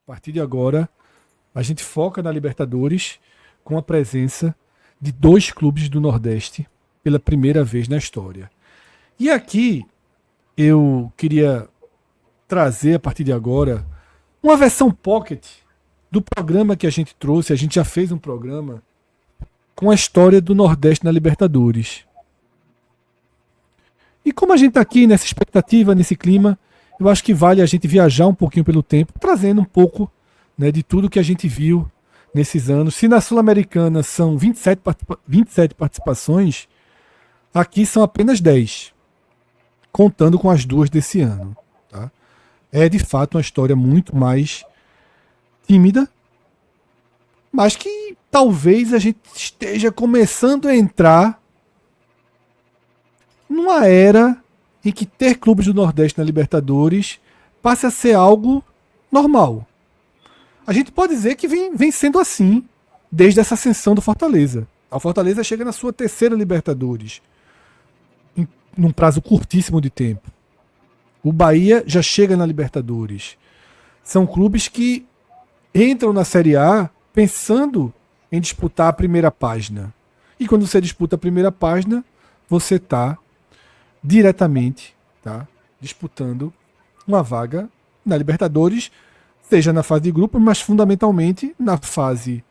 A partir de agora, a gente foca na Libertadores com a presença de 2 clubes do Nordeste pela primeira vez na história. E aqui eu queria trazer a partir de agora uma versão pocket do programa que a gente trouxe. A gente já fez um programa com a história do Nordeste na Libertadores. E como a gente está aqui nessa expectativa, nesse clima, eu acho que vale a gente viajar um pouquinho pelo tempo, trazendo um pouco, né, de tudo que a gente viu nesses anos. Se na Sul-Americana são 27 participações, aqui são apenas 10, contando com as 2 desse ano. Tá? É de fato uma história muito mais tímida, mas que talvez a gente esteja começando a entrar numa era em que ter clubes do Nordeste na Libertadores passe a ser algo normal. A gente pode dizer que vem sendo assim desde essa ascensão do Fortaleza. A Fortaleza chega na sua 3ª Libertadores, num prazo curtíssimo de tempo. O Bahia já chega na Libertadores. São clubes que entram na Série A pensando em disputar a primeira página. E quando você disputa a primeira página, você está diretamente, tá, disputando uma vaga na Libertadores, seja na fase de grupo, mas fundamentalmente na fase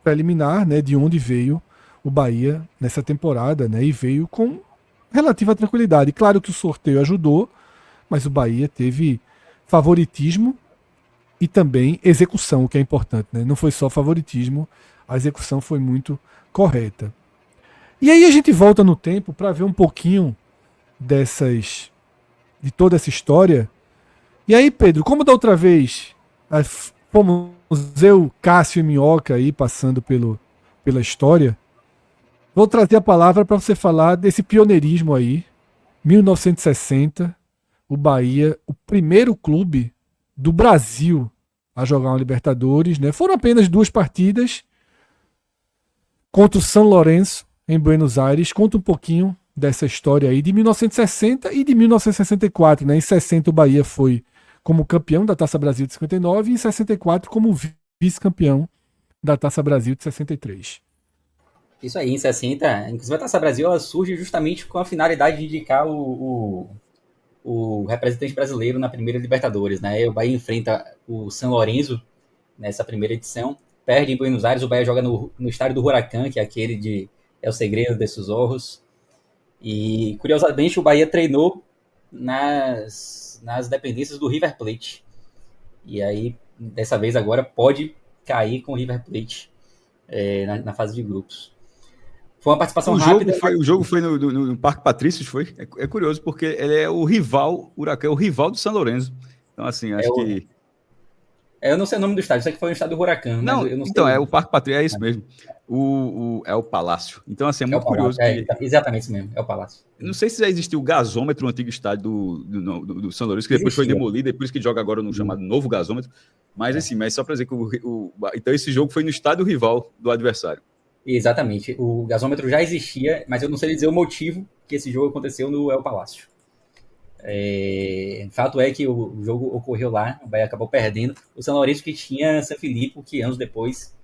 preliminar, né, de onde veio o Bahia nessa temporada, né, e veio com relativa tranquilidade. Claro que o sorteio ajudou, mas o Bahia teve favoritismo e também execução, o que é importante, né? Não foi só favoritismo, a execução foi muito correta. E aí a gente volta no tempo para ver um pouquinho de toda essa história. E aí, Pedro, como da outra vez fomos eu, Cássio e Minhoca aí passando pela história, vou trazer a palavra para você falar desse pioneirismo aí. 1960, o Bahia, o primeiro clube do Brasil a jogar uma Libertadores, né? Foram apenas 2 partidas contra o São Lourenço em Buenos Aires. Conta um pouquinho dessa história aí de 1960 e de 1964, né? Em 60 o Bahia foi como campeão da Taça Brasil de 59 e em 64 como vice-campeão da Taça Brasil de 63. Isso aí, em 60, inclusive a Taça Brasil ela surge justamente com a finalidade de indicar o representante brasileiro na primeira Libertadores, né? O Bahia enfrenta o São Lourenço nessa primeira edição, perde em Buenos Aires, o Bahia joga no estádio do Huracan, que é aquele de É o Segredo desses Zorros. E, curiosamente, o Bahia treinou nas dependências do River Plate. E aí, dessa vez agora, pode cair com o River Plate na fase de grupos. Foi uma participação rápida. O jogo foi no Parque Patrícios, foi? É curioso, porque ele é o rival, o Huracan é o rival do São Lourenço. Então, assim, acho que... Eu não sei o nome do estádio, sei que foi no estádio do Huracan. Não, mas eu não então, sei. é o Parque Patrício, é isso mesmo. É o Palácio. Então, assim, é muito curioso. Exatamente isso mesmo, é o Palácio. Não sei se já existiu o gasômetro, o antigo estádio do São Lourenço, que depois foi demolido, depois que joga agora no chamado novo gasômetro. Mas, assim, mas só para dizer que então esse jogo foi no estádio rival do adversário. Exatamente. O gasômetro já existia, mas eu não sei dizer o motivo que esse jogo aconteceu no El Palácio. Fato é que o jogo ocorreu lá, o Bahia acabou perdendo. O São Lourenço que tinha San Filipe, que anos depois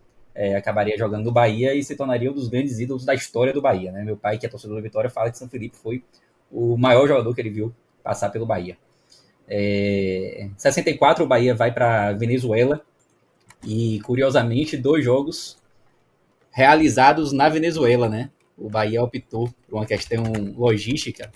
acabaria jogando no Bahia e se tornaria um dos grandes ídolos da história do Bahia, né? Meu pai, que é torcedor da Vitória, fala que San Filipe foi o maior jogador que ele viu passar pelo Bahia. Em 64 o Bahia vai para Venezuela e, curiosamente, 2 jogos realizados na Venezuela, né? O Bahia optou por uma questão logística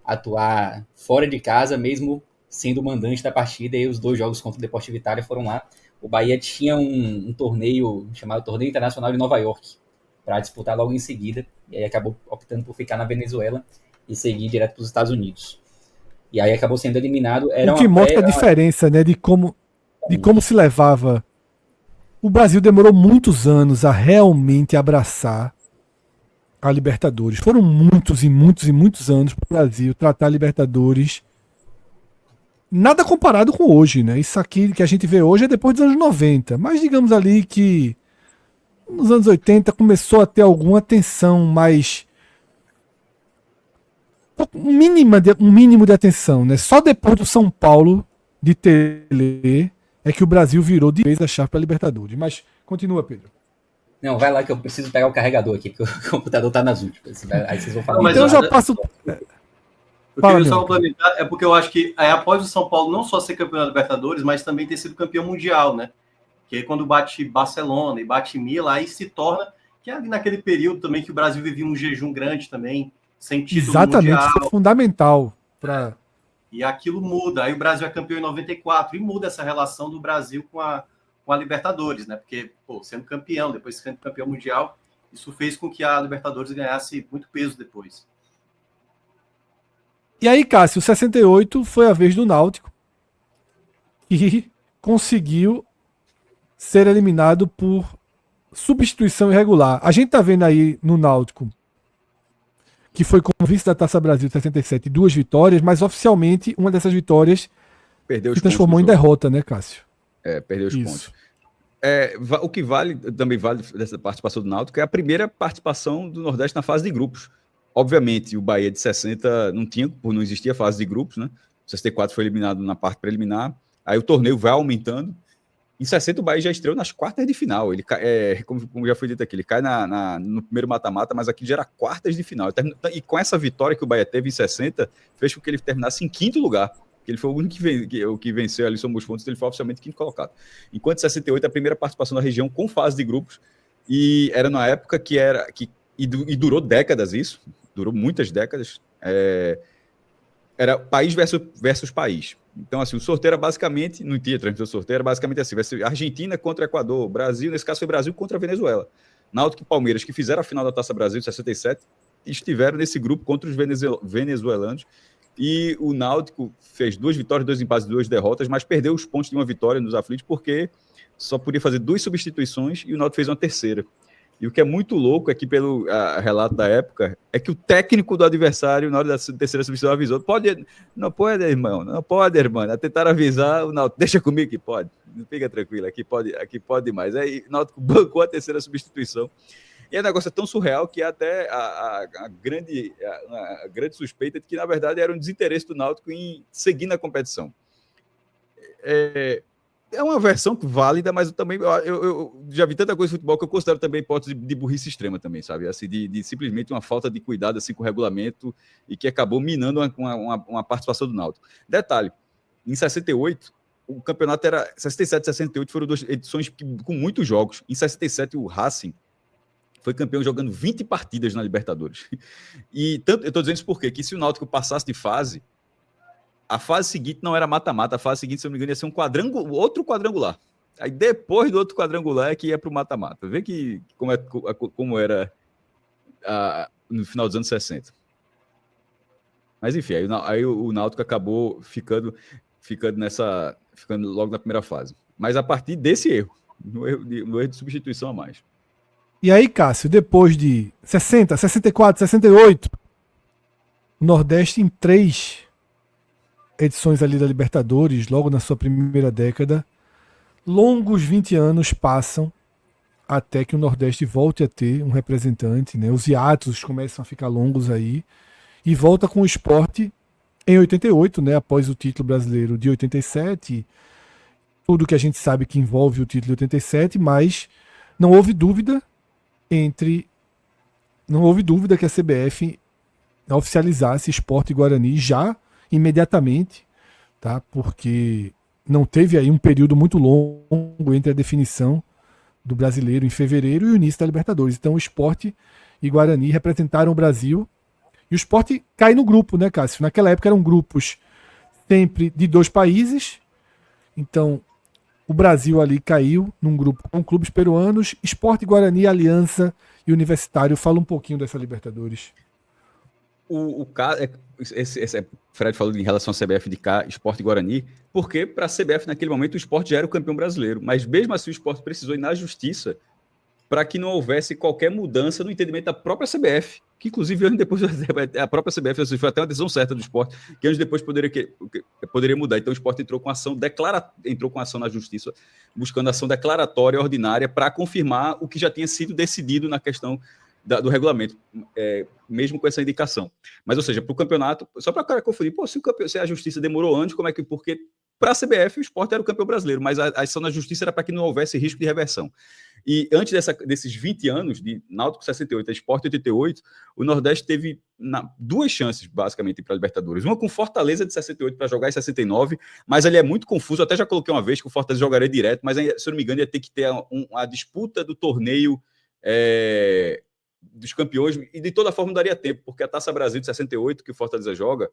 atuar fora de casa, mesmo sendo o mandante da partida, e os 2 jogos contra o Deportivo Itália foram lá. O Bahia tinha um torneio chamado Torneio Internacional de Nova York para disputar logo em seguida, e aí acabou optando por ficar na Venezuela e seguir direto para os Estados Unidos. E aí acabou sendo eliminado. O que mostra a diferença, né, de como se levava. O Brasil demorou muitos anos a realmente abraçar a Libertadores. Foram muitos e muitos e muitos anos para o Brasil tratar a Libertadores. Nada comparado com hoje, né? Isso aqui que a gente vê hoje é depois dos anos 90. Mas digamos ali que nos anos 80 começou a ter alguma atenção mais... um mínimo de atenção, né? Só depois do São Paulo de Tele é que o Brasil virou de vez a chave para a Libertadores. Mas continua, Pedro. Não, vai lá que eu preciso pegar o carregador aqui, porque o computador tá nas últimas. Aí vocês vão falar. Mas Então eu já olha, passo. o que Fala, eu ia só Minhoca. complementar é porque eu acho que após o São Paulo não só ser campeão da Libertadores, mas também ter sido campeão mundial, né? Que aí quando bate Barcelona e bate Milan, aí se torna que é naquele período também que o Brasil vivia um jejum grande também, sem título Exatamente, mundial. isso é fundamental para. E aquilo muda. Aí o Brasil é campeão em 94 e muda essa relação do Brasil com a Libertadores, né? Porque, pô, sendo campeão, depois sendo campeão mundial, isso fez com que a Libertadores ganhasse muito peso depois. E aí, Cássio, 68 foi a vez do Náutico e conseguiu ser eliminado por substituição irregular. A gente tá vendo aí no Náutico que foi como vice da Taça Brasil de 67, 2 vitórias, mas oficialmente uma dessas vitórias Perdeu os se transformou em pontos do jogo. derrota, né, Cássio? Perdeu os Isso. pontos. O que também vale dessa participação do Náutico é a primeira participação do Nordeste na fase de grupos. Obviamente, o Bahia de 60 não tinha, por não existir a fase de grupos, né? O 64 foi eliminado na parte preliminar, aí o torneio vai aumentando. Em 60 o Bahia já estreou nas quartas de final. Ele como já foi dito aqui, ele cai no primeiro mata-mata, mas aqui já era quartas de final. E com essa vitória que o Bahia teve em 60, fez com que ele terminasse em quinto lugar. Ele foi o único que venceu ali, somos pontos, ele foi oficialmente quinto colocado. Enquanto 68 a primeira participação da região com fase de grupos, e era na época e durou décadas isso, durou muitas décadas, era país versus país. Então, assim, o sorteio era basicamente, não tinha transmissão do sorteio, era basicamente assim, vai ser Argentina contra Equador, Brasil, nesse caso foi Brasil contra a Venezuela. Náutico e Palmeiras, que fizeram a final da Taça Brasil de 67, estiveram nesse grupo contra os venezuelanos, e o Náutico fez 2 vitórias, 2 empates e 2 derrotas, mas perdeu os pontos de uma vitória nos aflitos, porque só podia fazer 2 substituições, e o Náutico fez uma terceira. E o que é muito louco aqui pelo relato da época é que o técnico do adversário, na hora da terceira substituição, avisou: não pode, irmão, não pode, irmão. Tentaram avisar, o Náutico, deixa comigo que pode. Fica tranquilo, aqui pode mais. Aí o Náutico bancou a terceira substituição. E o negócio é tão surreal que até a grande suspeita de que, na verdade, era um desinteresse do Náutico em seguir na competição. É uma versão válida, mas eu já vi tanta coisa de futebol que eu considero também hipótese de burrice extrema também, sabe? Assim, de simplesmente uma falta de cuidado assim, com o regulamento e que acabou minando uma participação do Náutico. Detalhe, em 68, o campeonato era 67 e 68 foram 2 edições com muitos jogos. Em 67, o Racing foi campeão jogando 20 partidas na Libertadores. E tanto, eu estou dizendo isso porque que se o Náutico passasse de fase, a fase seguinte não era mata-mata, a fase seguinte, se eu não me engano, ia ser outro quadrangular. Aí depois do outro quadrangular é que ia para o mata-mata. Vê como era no final dos anos 60. Mas enfim, aí o Náutico acabou ficando logo na primeira fase. Mas a partir desse erro, no erro de substituição a mais. E aí, Cássio, depois de 60, 64, 68, o Nordeste em 3 edições ali da Libertadores, logo na sua primeira década, longos 20 anos passam até que o Nordeste volte a ter um representante, né? Os hiatos começam a ficar longos aí, e volta com o Sport em 88, né? Após o título brasileiro de 87, tudo que a gente sabe que envolve o título de 87, mas não houve dúvida que a CBF oficializasse Sport e Guarani já imediatamente, tá? Porque não teve aí um período muito longo entre a definição do brasileiro em fevereiro e o início da Libertadores. Então o Sport e Guarani representaram o Brasil, e o Sport cai no grupo, né, Cássio? Naquela época eram grupos sempre de 2 países, então o Brasil ali caiu num grupo com clubes peruanos, Sport, Guarani, Aliança e Universitário. Fala um pouquinho dessa Libertadores. O caso, Fred falou em relação à CBF de Sport e Guarani, porque para a CBF naquele momento o Sport já era o campeão brasileiro, mas mesmo assim o Sport precisou ir na justiça para que não houvesse qualquer mudança no entendimento da própria CBF, que inclusive anos depois a própria CBF foi até uma decisão certa do Sport, que anos depois poderia mudar. Então o Sport entrou com ação na justiça, buscando ação declaratória ordinária para confirmar o que já tinha sido decidido na questão do regulamento, mesmo com essa indicação. Mas, ou seja, para o campeonato, só para o cara confundir, se a justiça demorou anos, por que para a CBF, o Sport era o campeão brasileiro, mas a ação na justiça era para que não houvesse risco de reversão. E antes desses 20 anos, de Náutico 68 e Sport 88, o Nordeste teve duas chances, basicamente, para a Libertadores. Uma com Fortaleza de 68 para jogar em 69, mas ele é muito confuso. Eu até já coloquei uma vez que o Fortaleza jogaria direto, mas, se eu não me engano, ia ter que ter a disputa do torneio dos campeões, e de toda forma não daria tempo, porque a Taça Brasil de 68, que o Fortaleza joga,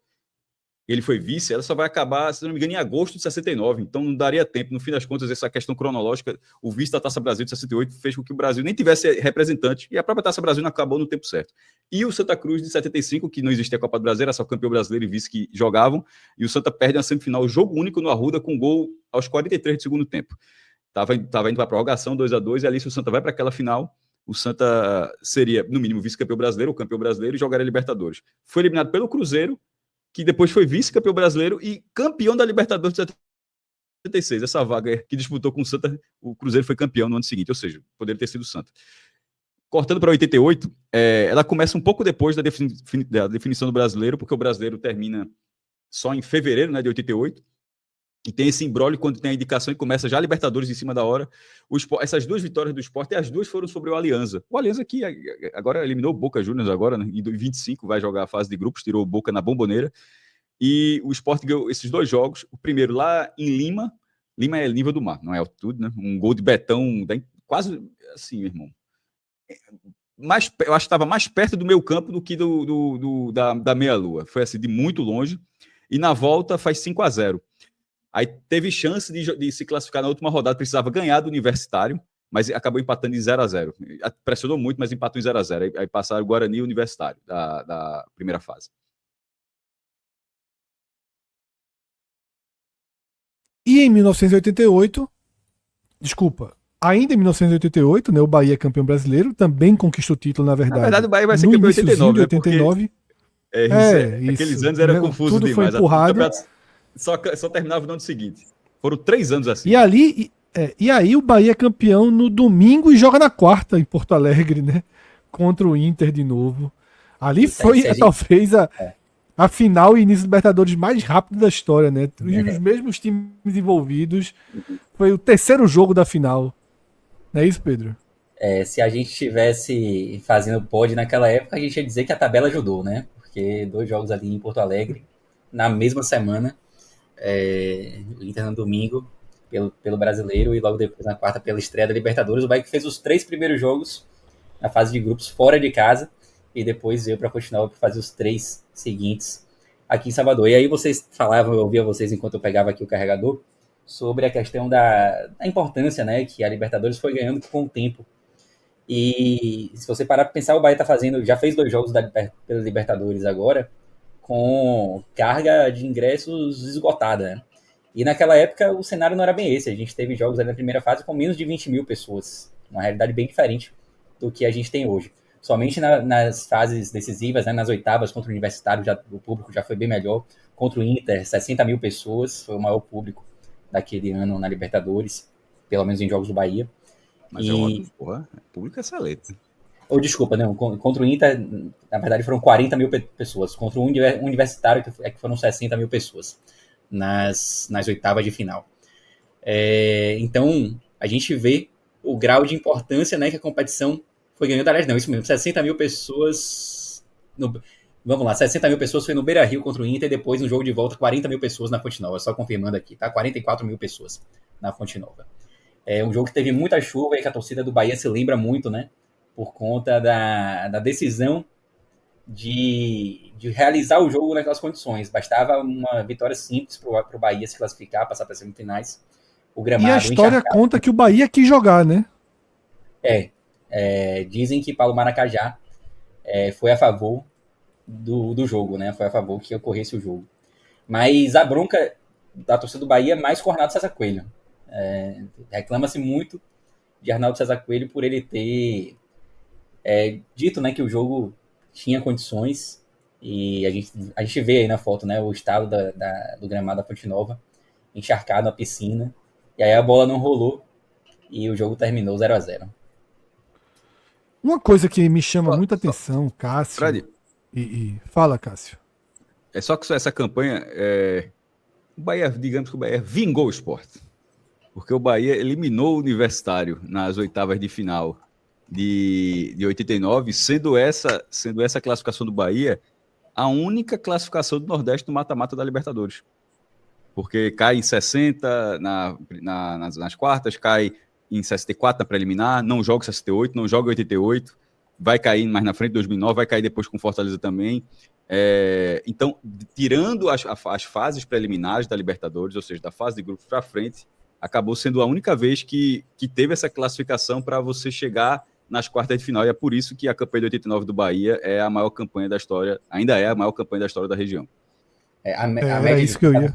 ele foi vice, ela só vai acabar, se não me engano, em agosto de 69, então não daria tempo. No fim das contas, essa questão cronológica, o vice da Taça Brasil de 68 fez com que o Brasil nem tivesse representante, e a própria Taça Brasil não acabou no tempo certo. E o Santa Cruz de 75, que não existia a Copa do Brasil, era só campeão brasileiro e vice que jogavam, e o Santa perde na semifinal, jogo único no Arruda, com gol aos 43 do segundo tempo. Tava indo para a prorrogação, 2-2, e ali, se o Santa vai para aquela final, o Santa seria, no mínimo, vice-campeão brasileiro, ou campeão brasileiro, e jogaria Libertadores. Foi eliminado pelo Cruzeiro, que depois foi vice-campeão brasileiro e campeão da Libertadores de 76. Essa vaga que disputou com o Santa, o Cruzeiro foi campeão no ano seguinte, ou seja, poderia ter sido o Santa. Cortando para 88, ela começa um pouco depois da definição do brasileiro, porque o brasileiro termina só em fevereiro, né, de 88, e tem esse imbróglio quando tem a indicação e começa já a Libertadores em cima da hora. Essas duas vitórias do Sport, e as duas foram sobre o Alianza. O Alianza que agora eliminou o Boca Juniors agora, né? Em 25 vai jogar a fase de grupos, tirou o Boca na Bomboneira. E o Sport ganhou esses dois jogos. O primeiro lá em Lima. Lima é nível do mar, não é altitude, né? Um gol de Betão, quase assim, meu irmão. Eu acho que estava mais perto do meio campo do que da meia-lua. Foi assim, de muito longe. E na volta faz 5-0. Aí teve chance de se classificar na última rodada, precisava ganhar do Universitário, mas acabou empatando em 0-0. Pressionou muito, mas empatou em 0-0. Aí passaram o Guarani e o Universitário da primeira fase. E em 1988, ainda em 1988, né, o Bahia é campeão brasileiro, também conquista o título, na verdade. Na verdade, o Bahia vai ser campeão em 89, de 89. Né? Aqueles anos era confuso tudo demais. Foi empurrado. Só terminava no ano seguinte. Foram 3 anos assim. E aí o Bahia é campeão no domingo e joga na quarta em Porto Alegre, né? Contra o Inter de novo. Ali foi talvez a final e início do Libertadores mais rápido da história, né? Os mesmos times envolvidos. Foi o terceiro jogo da final. Não é isso, Pedro? Se a gente estivesse fazendo pod naquela época, a gente ia dizer que a tabela ajudou, né? Porque 2 jogos ali em Porto Alegre, na mesma semana. O Inter no domingo pelo Brasileiro e logo depois na quarta pela estreia da Libertadores. O Bahia que fez os 3 primeiros jogos na fase de grupos fora de casa e depois veio para continuar para fazer os 3 seguintes aqui em Salvador. E aí vocês falavam, eu ouvia vocês enquanto eu pegava aqui o carregador, sobre a questão da importância, né, que a Libertadores foi ganhando com o tempo. E se você parar para pensar, o Bahia já fez 2 jogos pela Libertadores agora, com carga de ingressos esgotada, né? E naquela época o cenário não era bem esse. A gente teve jogos ali na primeira fase com menos de 20 mil pessoas. Uma realidade bem diferente do que a gente tem hoje. Somente nas fases decisivas, né, nas oitavas contra o Universitário, o público já foi bem melhor. Contra o Inter, 60 mil pessoas, foi o maior público daquele ano na Libertadores, pelo menos em jogos do Bahia. Mas público excelente. Desculpa, não, contra o Inter, na verdade foram 40 mil pessoas. Contra o Universitário, que foram 60 mil pessoas nas oitavas de final. Então, a gente vê o grau de importância, né, que a competição foi ganhando. Aliás, não, isso mesmo, 60 mil pessoas... Vamos lá, 60 mil pessoas foi no Beira-Rio contra o Inter, e depois no jogo de volta 40 mil pessoas na Fonte Nova, só confirmando aqui, tá? 44 mil pessoas na Fonte Nova. É um jogo que teve muita chuva e que a torcida do Bahia se lembra muito, né? Por conta da decisão de realizar o jogo naquelas condições. Bastava uma vitória simples para o Bahia se classificar, passar para as semifinais. O gramado, e a história conta que o Bahia quis jogar, né? Dizem que Paulo Maracajá foi a favor do jogo, né? Foi a favor que ocorresse o jogo. Mas a bronca da torcida do Bahia é mais com o Arnaldo César Coelho. Reclama-se muito de Arnaldo César Coelho por ele ter dito, né, que o jogo tinha condições, e a gente vê aí na foto, né, o estado do gramado da Fonte Nova, encharcado na piscina, e aí a bola não rolou e o jogo terminou 0-0. Uma coisa que me chama muita atenção, Cássio... Fred, Fala, Cássio. só que essa campanha o Bahia, digamos que o Bahia vingou o Sport. Porque o Bahia eliminou o Universitário nas oitavas de final de 89, sendo essa classificação do Bahia a única classificação do Nordeste no mata-mata da Libertadores. Porque cai em 60 nas quartas, cai em 64 na preliminar, não joga em 68, não joga em 88, vai cair mais na frente, 2009, vai cair depois com Fortaleza também. Então, tirando as fases preliminares da Libertadores, ou seja, da fase de grupos para frente, acabou sendo a única vez que teve essa classificação para você chegar nas quartas de final, e é por isso que a campanha de 89 do Bahia é a maior campanha da história, ainda é a maior campanha da história da região. A Era média isso que eu ia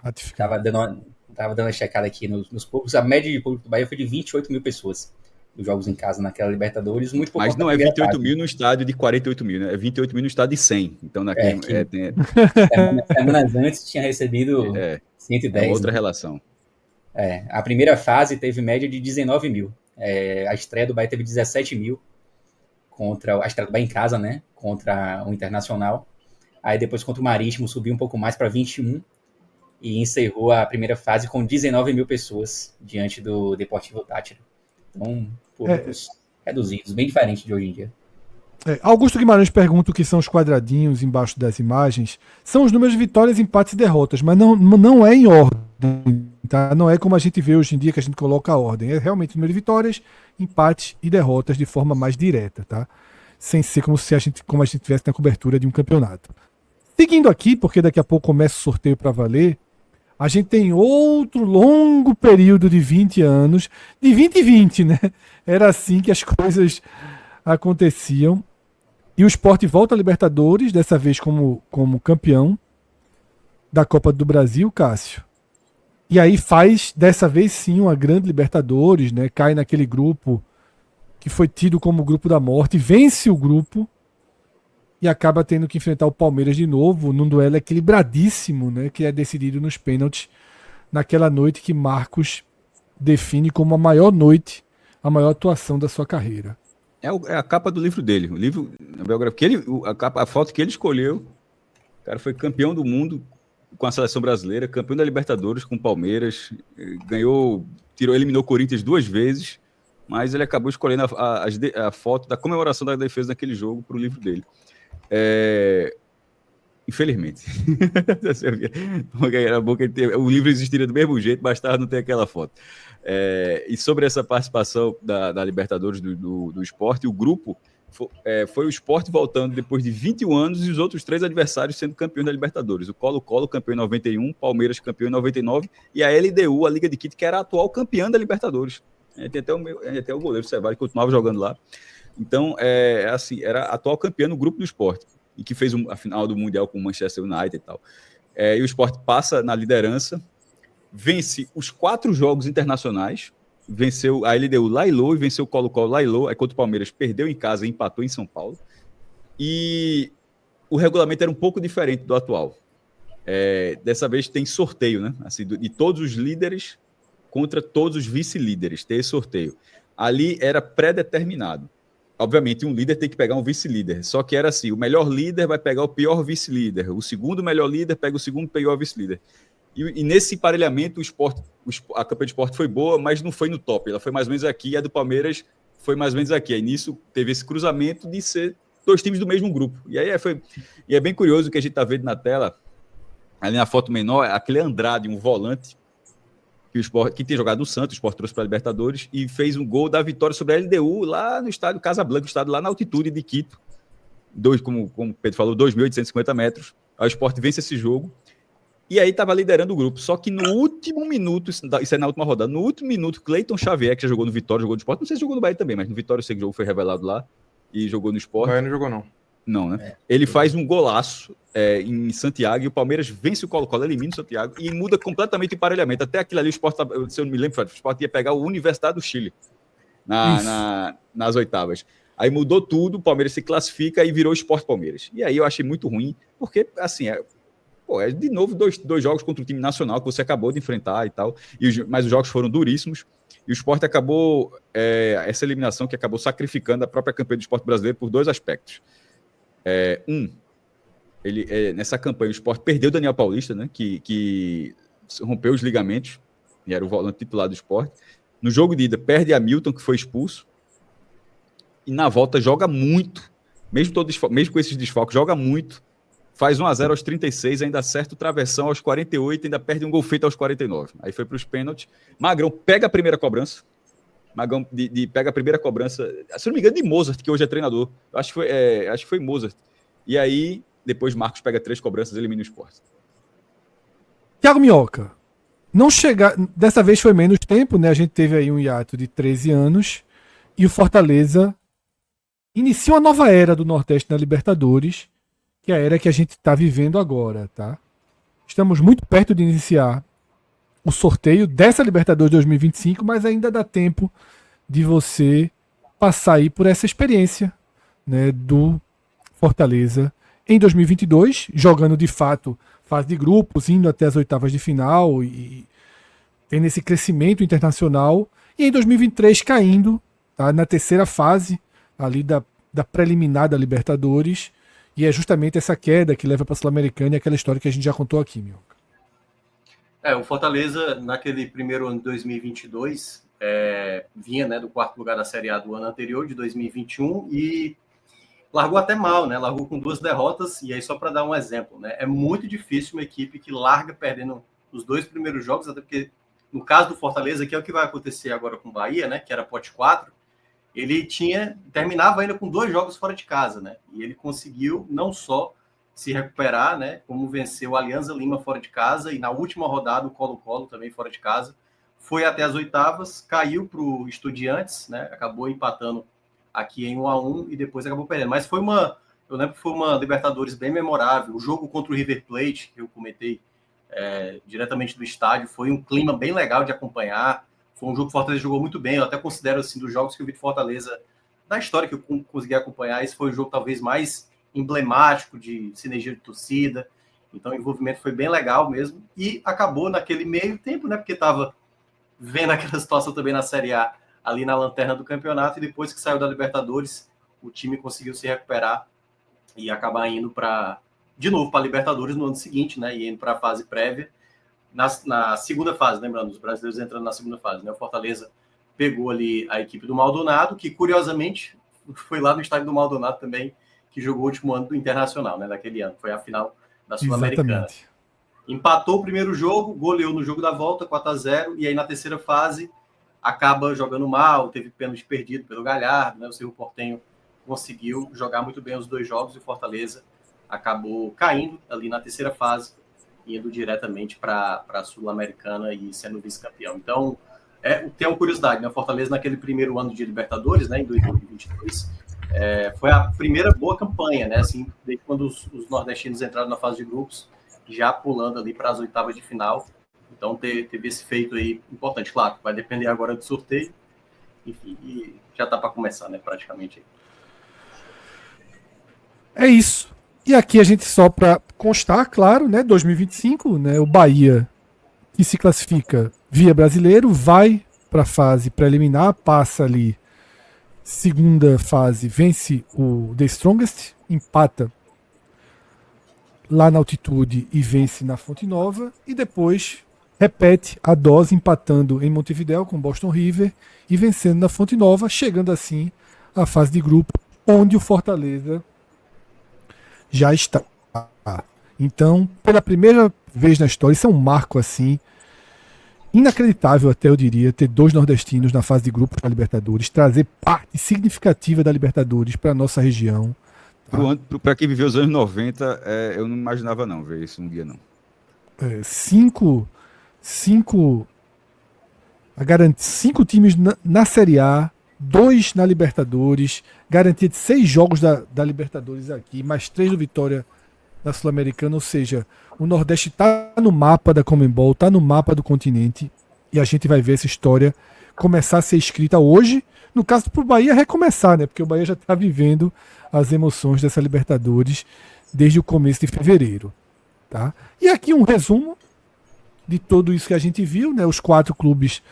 ratificar. Tava dando uma checada aqui nos públicos, a média de público do Bahia foi de 28 mil pessoas, os jogos em casa naquela Libertadores, muito por Mas conta não da é primeira 28 fase. mil no estádio de 48 mil, né? É 28 mil no estádio de 100. Então, Semanas antes tinha recebido é 110 uma outra mil. relação. A primeira fase teve média de 19 mil. A estreia do Bahia teve 17 mil contra a estreia do Bahia em casa, né? Contra o Internacional. Aí depois contra o Marítimo subiu um pouco mais para 21 e encerrou a primeira fase com 19 mil pessoas diante do Deportivo Táchira. Então, públicos reduzidos, bem diferente de hoje em dia. Augusto Guimarães pergunta o que são os quadradinhos embaixo das imagens. São os números de vitórias, empates e derrotas, mas não é em ordem. Tá? Não é como a gente vê hoje em dia que a gente coloca a ordem. É realmente o número de vitórias, empates e derrotas de forma mais direta, tá? Sem ser como a gente tivesse na cobertura de um campeonato. Seguindo aqui, porque daqui a pouco começa o sorteio para valer, a gente tem outro longo período de 20 anos, de 20 e 20, né? Era assim que as coisas aconteciam. E o Sport volta à Libertadores, dessa vez como campeão da Copa do Brasil, Cássio. E aí faz, dessa vez sim, uma grande Libertadores, né? Cai naquele grupo que foi tido como o grupo da morte, vence o grupo e acaba tendo que enfrentar o Palmeiras de novo, num duelo equilibradíssimo, né? Que é decidido nos pênaltis, naquela noite que Marcos define como a maior noite, a maior atuação da sua carreira. É a capa do livro dele. O livro, a biografia, a foto que ele escolheu. O cara foi campeão do mundo com a seleção brasileira, campeão da Libertadores com o Palmeiras, eliminou o Corinthians 2 vezes, mas ele acabou escolhendo a foto da comemoração da defesa daquele jogo para o livro dele. Infelizmente. Era bom que o livro existiria do mesmo jeito, bastava não ter aquela foto. E sobre essa participação da Libertadores do Sport, o grupo foi o Sport voltando depois de 21 anos e os outros 3 adversários sendo campeões da Libertadores. O Colo-Colo, campeão em 91, Palmeiras, campeão em 99, e a LDU, a Liga de Quito, que era a atual campeã da Libertadores. Tem até o goleiro Cevalli, que continuava jogando lá. Então, era a atual campeã no grupo do Sport, e que fez a final do Mundial com o Manchester United e tal. E o Sport passa na liderança, vence os 4 jogos internacionais, venceu a LDU lá e Lô, e venceu o Colo-Colo lá e Lô, aí contra o Palmeiras perdeu em casa e empatou em São Paulo. E o regulamento era um pouco diferente do atual. Dessa vez tem sorteio, né? Assim, de todos os líderes contra todos os vice-líderes, tem esse sorteio. Ali era pré-determinado. Obviamente, um líder tem que pegar um vice-líder. Só que era assim, o melhor líder vai pegar o pior vice-líder. O segundo melhor líder pega o segundo pior vice-líder. E nesse emparelhamento, a campanha de Sport foi boa, mas não foi no top. Ela foi mais ou menos aqui, e a do Palmeiras foi mais ou menos aqui. Aí nisso teve esse cruzamento de ser 2 times do mesmo grupo. E aí é bem curioso o que a gente está vendo na tela, ali na foto menor, aquele Andrade, um volante, que tem jogado no Santos, o Sport trouxe para a Libertadores, e fez um gol da vitória sobre a LDU lá no estádio Casablanca, estádio lá na altitude de Quito, como o Pedro falou, 2.850 metros. Aí o Sport vence esse jogo, e aí estava liderando o grupo. Só que no último minuto, isso é na última rodada, no último minuto, Cleiton Xavier, que já jogou no Vitória, jogou no Sport, não sei se jogou no Bahia também, mas no Vitória eu sei que o jogo foi revelado lá, e jogou no Sport. O Bahia não jogou, não. Não, né? Ele faz um golaço em Santiago, e o Palmeiras vence o Colo-Colo, elimina o Santiago e muda completamente o emparelhamento. Até aquilo ali, o Sport, se eu não me lembro, o Sport ia pegar o Universidade do Chile nas oitavas. Aí mudou tudo, o Palmeiras se classifica e virou Sport Palmeiras. E aí eu achei muito ruim, porque, assim, de novo dois jogos contra o time nacional que você acabou de enfrentar e tal, mas os jogos foram duríssimos, e o Sport acabou, essa eliminação que acabou sacrificando a própria campanha do Sport brasileiro por 2 aspectos. Nessa campanha, o Sport perdeu o Daniel Paulista, né, que rompeu os ligamentos, e era o volante titular do Sport. No jogo de ida, perde a Milton, que foi expulso, e na volta joga muito, mesmo com esses desfalques, joga muito, faz 1-0 aos 36, ainda acerta o travessão aos 48, ainda perde um gol feito aos 49. Aí foi para os pênaltis. Magrão pega a primeira cobrança, pega a primeira cobrança, se não me engano, de Mozart, que hoje é treinador. Acho que foi Mozart. E aí, depois Marcos pega 3 cobranças e elimina o Sport. Thiago Minhoca. Dessa vez foi menos tempo, né? A gente teve aí um hiato de 13 anos e o Fortaleza inicia uma nova era do Nordeste na Libertadores, que é a era que a gente está vivendo agora, tá? Estamos muito perto de iniciar o sorteio dessa Libertadores 2025, mas ainda dá tempo de você passar aí por essa experiência, né, do Fortaleza em 2022, jogando de fato fase de grupos, indo até as oitavas de final e tendo esse crescimento internacional, e em 2023 caindo, tá, na terceira fase ali da preliminar da Libertadores, e é justamente essa queda que leva para a Sul-Americana e aquela história que a gente já contou aqui, Minhoca. O Fortaleza, naquele primeiro ano de 2022, vinha, né, do 4º lugar da Série A do ano anterior, de 2021, e largou até mal, né? Largou com 2 derrotas, e aí só para dar um exemplo, né? É muito difícil uma equipe que larga perdendo os 2 primeiros jogos, até porque no caso do Fortaleza, que é o que vai acontecer agora com o Bahia, né, que era pote 4, ele terminava ainda com 2 jogos fora de casa, né? E ele conseguiu não só se recuperar, né, como venceu o Alianza Lima fora de casa, e na última rodada o Colo-Colo também fora de casa, foi até as oitavas, caiu para o Estudiantes, né? Acabou empatando aqui em 1-1 e depois acabou perdendo. Mas eu lembro que foi uma Libertadores bem memorável. O jogo contra o River Plate, que eu comentei diretamente do estádio, foi um clima bem legal de acompanhar. Foi um jogo que o Fortaleza jogou muito bem. Eu até considero, assim, dos jogos que eu vi de Fortaleza, da história que eu consegui acompanhar, esse foi o jogo talvez mais emblemático de sinergia de torcida. Então o envolvimento foi bem legal mesmo. E acabou naquele meio tempo, né? Porque estava vendo aquela situação também na Série A, ali na lanterna do campeonato, e depois que saiu da Libertadores, o time conseguiu se recuperar e acabar indo de novo para a Libertadores no ano seguinte, né? E indo para a fase prévia. Na segunda fase, lembrando, os brasileiros entrando na segunda fase, né? O Fortaleza pegou ali a equipe do Maldonado, que curiosamente foi lá no estádio do Maldonado também, que jogou o último ano do Internacional, né? Daquele ano, foi a final da Sul-Americana. Empatou o primeiro jogo, goleou no jogo da volta, 4-0, e aí na terceira fase acaba jogando mal, teve pênalti perdido pelo Galhardo, né? O Cerro Porteño conseguiu jogar muito bem os 2 jogos e o Fortaleza acabou caindo ali na terceira fase, indo diretamente para a Sul-Americana e sendo vice-campeão. Então, tem uma curiosidade, né? O Fortaleza naquele primeiro ano de Libertadores, né, em 2022, foi a primeira boa campanha, né? Assim, desde quando os nordestinos entraram na fase de grupos, já pulando ali para as oitavas de final. Então, teve esse feito aí importante. Claro, vai depender agora do sorteio. Enfim, e já está para começar, né? Praticamente. É isso. E aqui a gente, só para constar, claro, né? 2025, né? O Bahia, que se classifica via brasileiro, vai para a fase preliminar, passa ali, segunda fase, vence o The Strongest, empata lá na altitude e vence na Fonte Nova, e depois repete a dose empatando em Montevidéu com Boston River e vencendo na Fonte Nova, chegando assim à fase de grupo, onde o Fortaleza já está. Então, pela primeira vez na história, isso é um marco assim inacreditável, até eu diria, ter 2 nordestinos na fase de grupos da Libertadores, trazer parte significativa da Libertadores para a nossa região. Para quem viveu os anos 90, eu não imaginava não ver isso um dia, não. 5 times na Série A, 2 na Libertadores, garantia de 6 jogos da Libertadores aqui, mais 3 do Vitória da Sul-Americana, ou seja, o Nordeste está no mapa da Conmebol, está no mapa do continente, e a gente vai ver essa história começar a ser escrita hoje, no caso para o Bahia recomeçar, né? Porque o Bahia já está vivendo as emoções dessa Libertadores desde o começo de fevereiro. Tá? E aqui um resumo de tudo isso que a gente viu, né? Os 4 clubes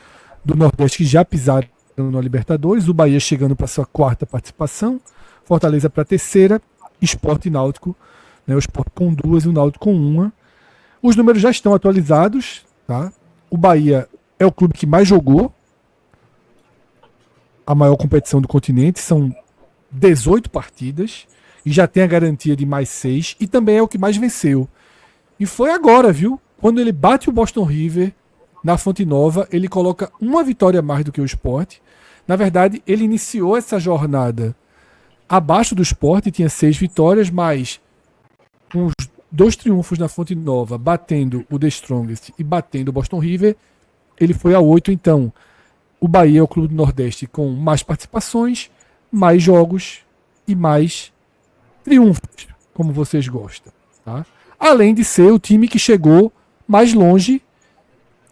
do Nordeste que já pisaram na Libertadores, o Bahia chegando para sua 4ª participação, Fortaleza para a 3ª, Sport e Náutico né? O Sport com 2 e o Náutico com 1. Os números já estão atualizados, tá? O Bahia é o clube que mais jogou a maior competição do continente, são 18 partidas e já tem a garantia de mais 6 e também é o que mais venceu. E foi agora, viu? Quando ele bate o Boston River na Fonte Nova, ele coloca uma vitória a mais do que o Sport. Na verdade, ele iniciou essa jornada abaixo do Sport, tinha 6 vitórias, mas com os 2 triunfos na Fonte Nova, batendo o The Strongest e batendo o Boston River, ele foi a 8. Então, o Bahia é o clube do Nordeste com mais participações, mais jogos e mais triunfos, como vocês gostam. Tá? Além de ser o time que chegou mais longe,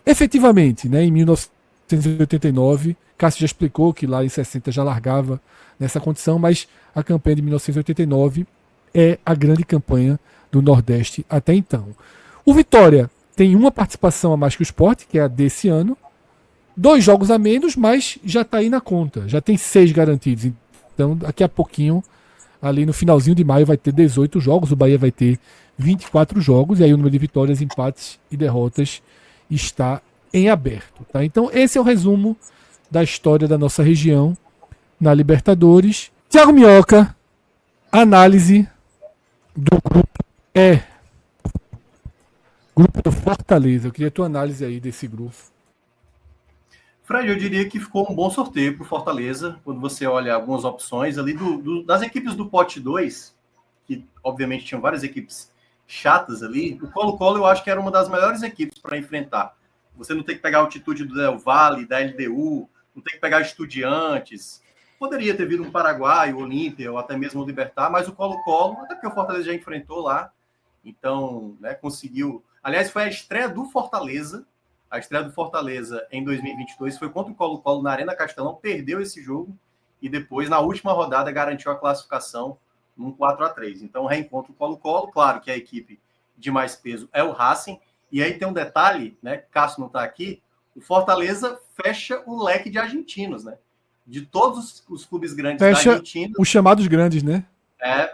efetivamente, né, em 1989. Cássio já explicou que lá em 60 já largava nessa condição, mas a campanha de 1989 é a grande campanha do Nordeste até então. O Vitória tem uma participação a mais que o Sport, que é a desse ano, 2 jogos a menos, mas já está aí na conta, já tem 6 garantidos. Então, daqui a pouquinho, ali no finalzinho de maio, vai ter 18 jogos, o Bahia vai ter 24 jogos, e aí o número de vitórias, empates e derrotas está em aberto. Tá? Então, esse é o resumo da história da nossa região na Libertadores. Thiago Minhoca, análise do grupo E. Grupo do Fortaleza. Eu queria a tua análise aí desse grupo. Fred, eu diria que ficou um bom sorteio para o Fortaleza, quando você olha algumas opções ali das equipes do pote 2, que obviamente tinham várias equipes chatas ali, o Colo-Colo eu acho que era uma das melhores equipes para enfrentar. Você não tem que pegar a altitude do Del Valle, da LDU, não tem que pegar Estudiantes. Poderia ter vindo um Paraguai, o Olímpia, ou até mesmo o Libertad, mas o Colo-Colo, até porque o Fortaleza já enfrentou lá, então, né, conseguiu... Aliás, foi a estreia do Fortaleza. A estreia do Fortaleza em 2022 foi contra o Colo-Colo na Arena Castelão, perdeu esse jogo e depois, na última rodada, garantiu a classificação num 4-3. Então, reencontra o Colo-Colo. Claro que a equipe de mais peso é o Racing. E aí tem um detalhe, né? Cássio não está aqui. O Fortaleza fecha o leque de argentinos, né? De todos os clubes grandes fecha da Argentina. Os chamados grandes, né?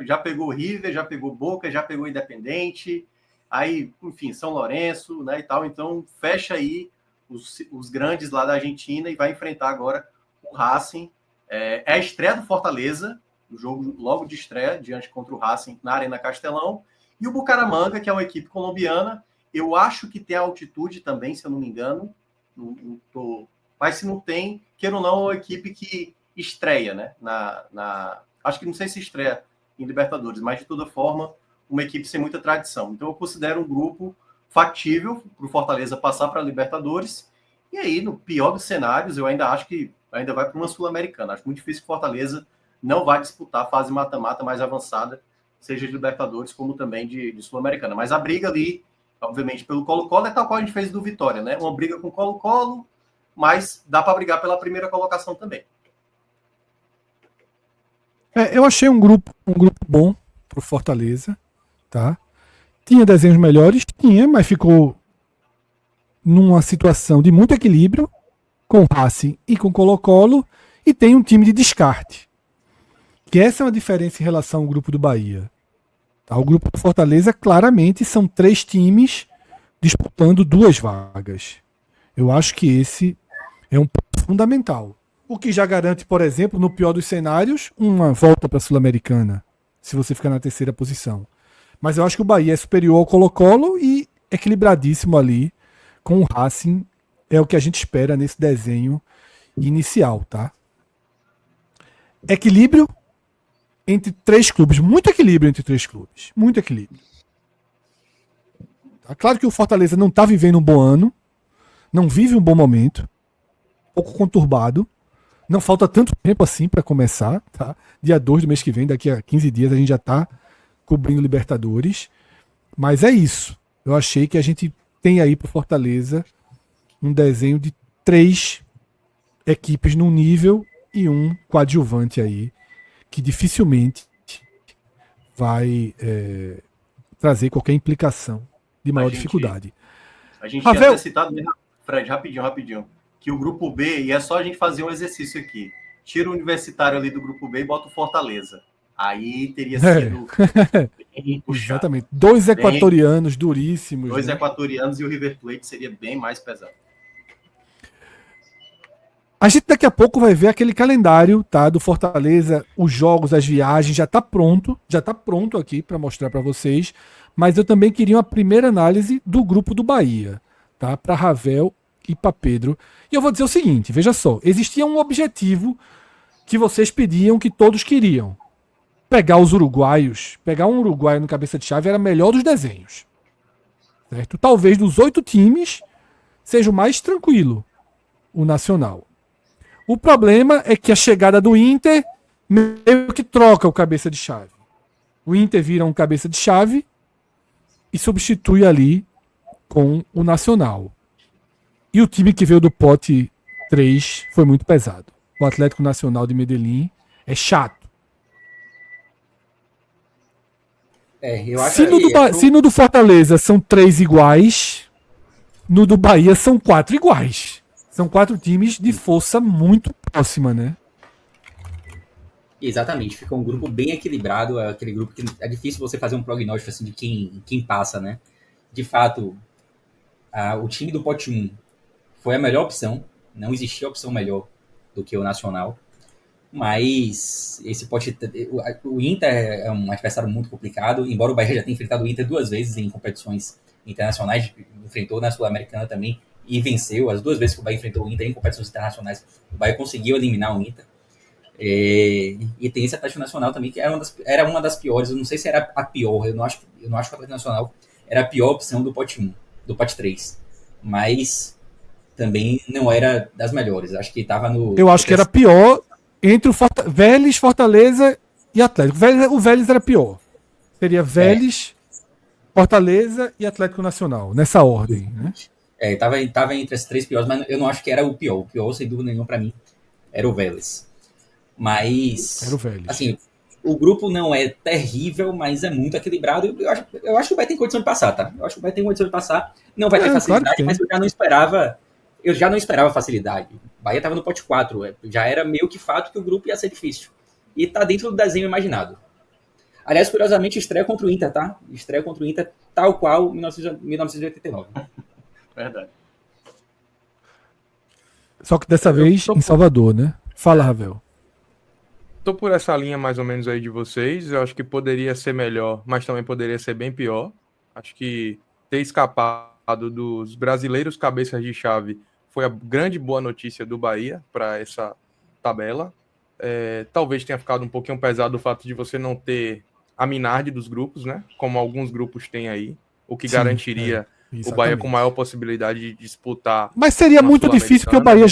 Já pegou o River, já pegou Boca, já pegou Independente. Aí, enfim, São Lourenço, né, e tal. Então, fecha aí os grandes lá da Argentina e vai enfrentar agora o Racing. É a estreia do Fortaleza, o jogo logo de estreia, diante contra o Racing na Arena Castelão. E o Bucaramanga, que é uma equipe colombiana. Eu acho que tem altitude também, se eu não me engano. Mas se não tem, queira ou não, é uma equipe que estreia, né? Acho que não sei se estreia em Libertadores, mas de toda forma, uma equipe sem muita tradição. Então eu considero um grupo factível para o Fortaleza passar para a Libertadores. E aí, no pior dos cenários, eu ainda acho que ainda vai para uma Sul-Americana. Acho muito difícil que o Fortaleza não vai disputar a fase mata-mata mais avançada, seja de Libertadores como também de Sul-Americana. Mas a briga ali, obviamente, pelo Colo-Colo é tal qual a gente fez do Vitória, né? Uma briga com o Colo-Colo, mas dá para brigar pela primeira colocação também. Eu achei um grupo bom para o Fortaleza. Tá? Tinha desenhos melhores, mas ficou numa situação de muito equilíbrio com o Racing e com o Colo-Colo, e tem um time de descarte. Que essa é uma diferença em relação ao grupo do Bahia. Tá? O grupo do Fortaleza, claramente, são 3 times disputando 2 vagas. Eu acho que esse é um ponto fundamental. O que já garante, por exemplo, no pior dos cenários, uma volta para a Sul-Americana, se você ficar na terceira posição. Mas eu acho que o Bahia é superior ao Colo-Colo e equilibradíssimo ali com o Racing. É o que a gente espera nesse desenho inicial, tá? Equilíbrio entre 3 clubes. Muito equilíbrio entre 3 clubes. Muito equilíbrio. Tá? Claro que o Fortaleza não está vivendo um bom ano. Não vive um bom momento. Um pouco conturbado. Não falta tanto tempo assim para começar. Tá? Dia 2 do mês que vem, daqui a 15 dias, a gente já está cobrindo Libertadores, mas é isso. Eu achei que a gente tem aí para Fortaleza um desenho de 3 equipes num nível e um coadjuvante aí, que dificilmente vai trazer qualquer implicação de maior dificuldade. A gente tinha até citado, Fred, rapidinho, que o grupo B, e é só a gente fazer um exercício aqui, tira o Universitário ali do grupo B e bota o Fortaleza. aí teria sido bem puxado. Exatamente. 2 equatorianos duríssimos. 2 né? equatorianos e o River Plate seria bem mais pesado. A gente daqui a pouco vai ver aquele calendário, tá, do Fortaleza, os jogos, as viagens, já tá pronto aqui para mostrar para vocês, mas eu também queria uma primeira análise do grupo do Bahia, tá, para Ravel e para Pedro. E eu vou dizer o seguinte, veja só, existia um objetivo que vocês pediam, que todos queriam. Pegar os uruguaios, pegar um uruguaio no cabeça de chave era melhor dos desenhos. Certo? Talvez dos 8 times seja o mais tranquilo, o Nacional. O problema é que a chegada do Inter meio que troca o cabeça de chave. O Inter vira um cabeça de chave e substitui ali com o Nacional. E o time que veio do pote 3 foi muito pesado. O Atlético Nacional de Medellín é chato. Eu acho Se no do Fortaleza são 3 iguais, no do Bahia são 4 iguais. São 4 times de força muito próxima, né? Exatamente, fica um grupo bem equilibrado, é aquele grupo que é difícil você fazer um prognóstico assim, de quem passa, né? De fato, o time do pote 1 foi a melhor opção, não existia opção melhor do que o Nacional, mas esse pote, o Inter é um adversário muito complicado, embora o Bahia já tenha enfrentado o Inter 2 vezes em competições internacionais, enfrentou na Sul-Americana também, e venceu. As 2 vezes que o Bahia enfrentou o Inter em competições internacionais, o Bahia conseguiu eliminar o Inter. E tem esse Atlético Nacional também, que era uma das piores. Eu não sei se era a pior. Eu não acho que o Atlético Nacional era a pior opção do pote 1, do pote 3. Mas também não era das melhores. Acho que estava no... Eu acho que era pior entre o Vélez, Fortaleza e Atlético. O Vélez era pior. Seria Vélez, Fortaleza e Atlético Nacional, nessa ordem, né? Tava entre as 3 piores, mas eu não acho que era o pior. O pior, sem dúvida nenhuma, para mim, era o Vélez. Mas, era o Vélez. Assim, o grupo não é terrível, mas é muito equilibrado. Eu acho que o Bahia tem condição de passar, tá? Eu acho que o Bahia tem condição de passar. Não vai ter facilidade, claro, mas eu já não esperava facilidade. O Bahia tava no pote 4, já era meio que fato que o grupo ia ser difícil. E tá dentro do desenho imaginado. Aliás, curiosamente, estreia contra o Inter, tá? Estreia contra o Inter, tal qual 1989. Verdade. Só que dessa vez em Salvador, né? Fala, Ravel. Tô por essa linha mais ou menos aí de vocês. Eu acho que poderia ser melhor, mas também poderia ser bem pior. Acho que ter escapado dos brasileiros cabeças de chave foi a grande boa notícia do Bahia para essa tabela. Talvez tenha ficado um pouquinho pesado o fato de você não ter a Minardi dos grupos, né? Como alguns grupos têm aí, o que garantiria o Bahia com maior possibilidade de disputar. Mas seria muito difícil porque o Bahia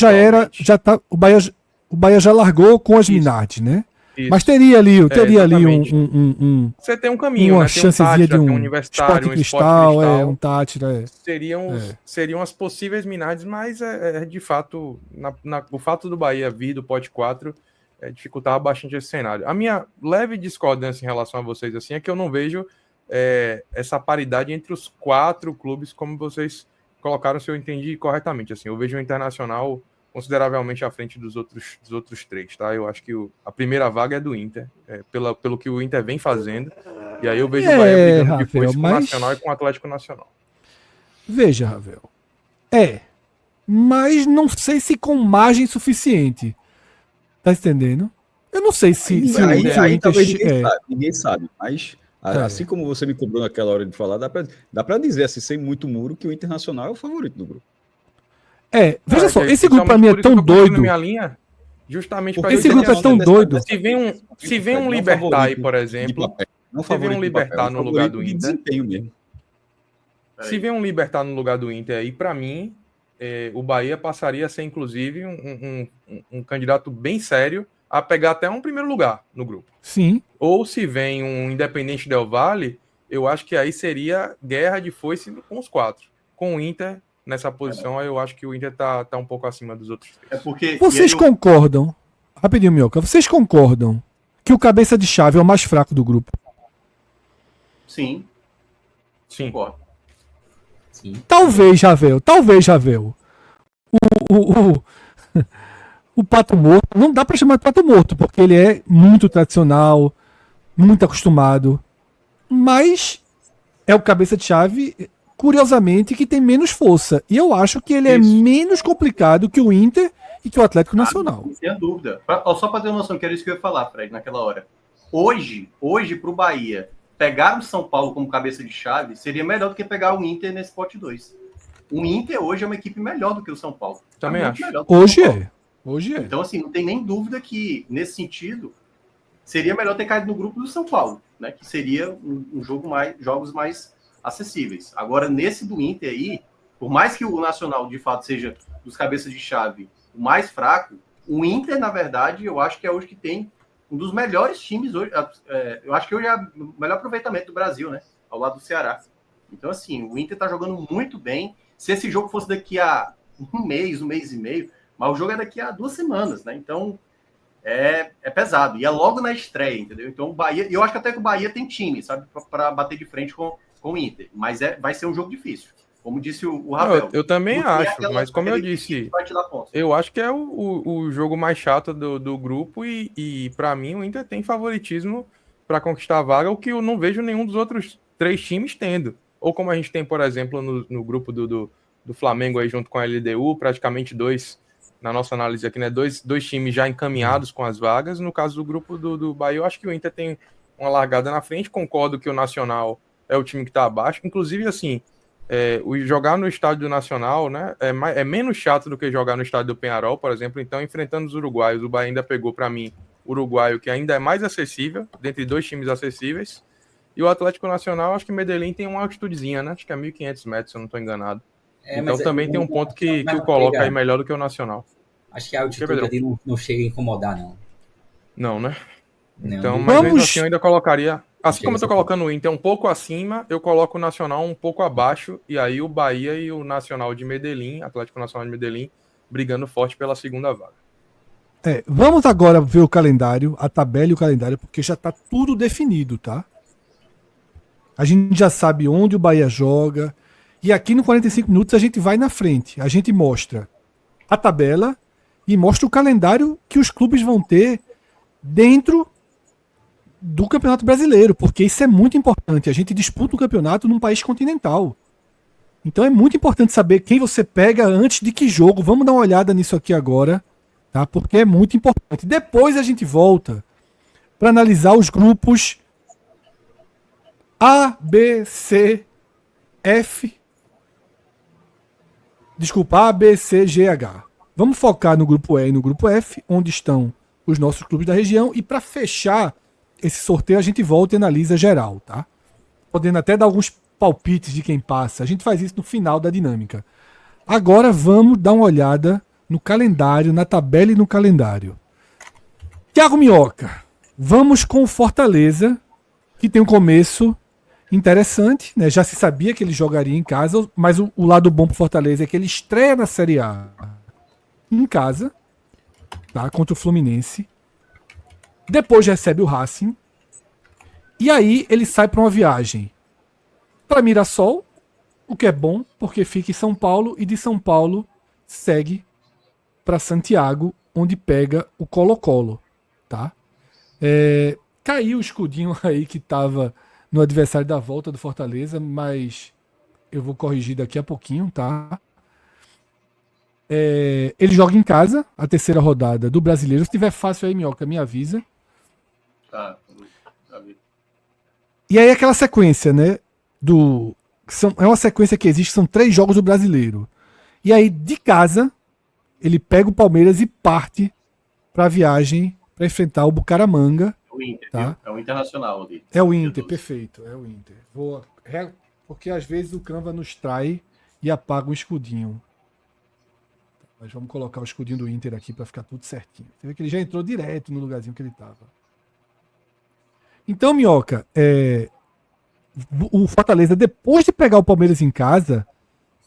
o Bahia já largou com as Minardi, né? Isso. Mas teria ali você tem um caminho, uma né? chancezinha de um Universitário, um Cristal, um Tátira. Seriam as possíveis Minardi, mas de fato, o fato do Bahia vir do pote 4 dificultava bastante esse cenário. A minha leve discordância em relação a vocês assim, é que eu não vejo essa paridade entre os 4 clubes, como vocês colocaram, se eu entendi corretamente. Assim, eu vejo o Internacional consideravelmente à frente dos outros 3, tá? Eu acho que a primeira vaga é do Inter, pelo que o Inter vem fazendo, e aí eu vejo o Bahia brigando depois com o Nacional e com o Atlético Nacional. Veja, Ravel, mas não sei se com margem suficiente. Tá entendendo? Eu não sei se o Inter... Ninguém sabe, mas assim como você me cobrou naquela hora de falar, dá pra dizer assim, sem muito muro, que o Internacional é o favorito do grupo. Veja só, esse grupo pra mim é tão doido. Justamente para esse grupo é tão doido. Se vem um Libertar aí, por exemplo, se vem um Libertar no lugar do Inter, se vem um Libertar no lugar do Inter aí, pra mim, o Bahia passaria a ser, inclusive, um candidato bem sério a pegar até um primeiro lugar no grupo. Sim. Ou se vem um Independente Del Valle, eu acho que aí seria guerra de foice com os 4. Com o Inter nessa posição, eu acho que o Inter tá um pouco acima dos outros 3. Vocês concordam, rapidinho, Mioca, vocês concordam que o cabeça de chave é o mais fraco do grupo? Sim. Concordo. Sim. Talvez, Ravel. O Pato Morto, não dá pra chamar de Pato Morto, porque ele é muito tradicional, muito acostumado, mas é o cabeça de chave, curiosamente, que tem menos força. E eu acho que ele é Isso. menos complicado que o Inter e que o Atlético Nacional. Não tenha dúvida. Só para ter uma noção, que era isso que eu ia falar, Fred, naquela hora. Hoje para o Bahia, pegar o São Paulo como cabeça de chave seria melhor do que pegar o Inter nesse pote 2. O Inter hoje é uma equipe melhor do que o São Paulo. Também Tá acho. melhor do que o Hoje São Paulo. é. Hoje é. Então, assim, não tem nem dúvida que, nesse sentido, seria melhor ter caído no grupo do São Paulo, né? Que seria jogos mais acessíveis. Agora, nesse do Inter aí, por mais que o Nacional, de fato, seja dos cabeças de chave o mais fraco, o Inter, na verdade, eu acho que é hoje que tem um dos melhores times hoje. Eu acho que hoje é o melhor aproveitamento do Brasil, né? Ao lado do Ceará. Então, assim, o Inter tá jogando muito bem. Se esse jogo fosse daqui a um mês e meio, mas o jogo é daqui a 2 semanas, né? Então, é pesado. E é logo na estreia, entendeu? Então, o Bahia... E eu acho que até que o Bahia tem time, sabe? Para bater de frente com o Inter. Mas vai ser um jogo difícil. Como disse o Rafael. Eu também Não tem acho, mas como eu disse, vai te dar pontos. eu acho que é o jogo mais chato do grupo e para mim o Inter tem favoritismo para conquistar a vaga, o que eu não vejo nenhum dos outros 3 times tendo. Ou como a gente tem, por exemplo, no grupo do Flamengo aí junto com a LDU, praticamente 2, na nossa análise aqui, né? Dois times já encaminhados com as vagas. No caso do grupo do Bahia, eu acho que o Inter tem uma largada na frente. Concordo que o Nacional é o time que está abaixo. Inclusive, assim, jogar no estádio do Nacional, né, é menos chato do que jogar no estádio do Peñarol, por exemplo. Então, enfrentando os uruguaios, o Bahia ainda pegou, para mim, o uruguaio, que ainda é mais acessível, dentre 2 times acessíveis. E o Atlético Nacional, acho que Medellín tem uma altitudezinha, né? Acho que é 1.500 metros, se eu não estou enganado. Então também tem um ponto que o coloca aí melhor do que o Nacional. Acho que a altitude ali não chega a incomodar, não. Não, né? Não, Então, mas mesmo assim eu ainda colocaria... Assim como eu tô colocando o Inter um pouco acima, eu coloco o Nacional um pouco abaixo, e aí o Bahia e o Nacional de Medellín, Atlético Nacional de Medellín, brigando forte pela segunda vaga. Vamos agora ver o calendário, a tabela e o calendário, porque já tá tudo definido, tá? A gente já sabe onde o Bahia joga. E aqui no 45 minutos a gente vai na frente. A gente mostra a tabela e mostra o calendário que os clubes vão ter dentro do Campeonato Brasileiro, porque isso é muito importante. A gente disputa o campeonato num país continental. Então é muito importante saber quem você pega antes de que jogo. Vamos dar uma olhada nisso aqui agora, tá? Porque é muito importante. Depois a gente volta para analisar os grupos A, B, C, F. Desculpa, A, B, C, G, H. Vamos focar no grupo E e no grupo F, onde estão os nossos clubes da região. E para fechar esse sorteio, a gente volta e analisa geral, tá? Podendo até dar alguns palpites de quem passa. A gente faz isso no final da dinâmica. Agora vamos dar uma olhada no calendário, na tabela e no calendário. Thiago Minhoca. Vamos com o Fortaleza, que tem um começo interessante, né? Já se sabia que ele jogaria em casa, mas o lado bom pro Fortaleza é que ele estreia na Série A em casa, tá? Contra o Fluminense. Depois recebe o Racing. E aí ele sai para uma viagem para Mirassol, o que é bom, porque fica em São Paulo, e de São Paulo segue para Santiago, onde pega o Colo-Colo, tá? Caiu o escudinho aí que estava no adversário da volta do Fortaleza, mas eu vou corrigir daqui a pouquinho, tá? Ele joga em casa, a terceira rodada do Brasileiro. Se tiver fácil aí, Minhoca, me avisa. Tá. E aí aquela sequência, né? É uma sequência que existe, são 3 jogos do Brasileiro. E aí, de casa, ele pega o Palmeiras e parte para a viagem para enfrentar o Bucaramanga. O Inter, tá? É o Internacional ali. É o Inter, perfeito. É o Inter. Porque às vezes o Canva nos trai e apaga um escudinho. Mas vamos colocar o escudinho do Inter aqui para ficar tudo certinho. Você vê que ele já entrou direto no lugarzinho que ele estava. Então, Minhoca, o Fortaleza, depois de pegar o Palmeiras em casa,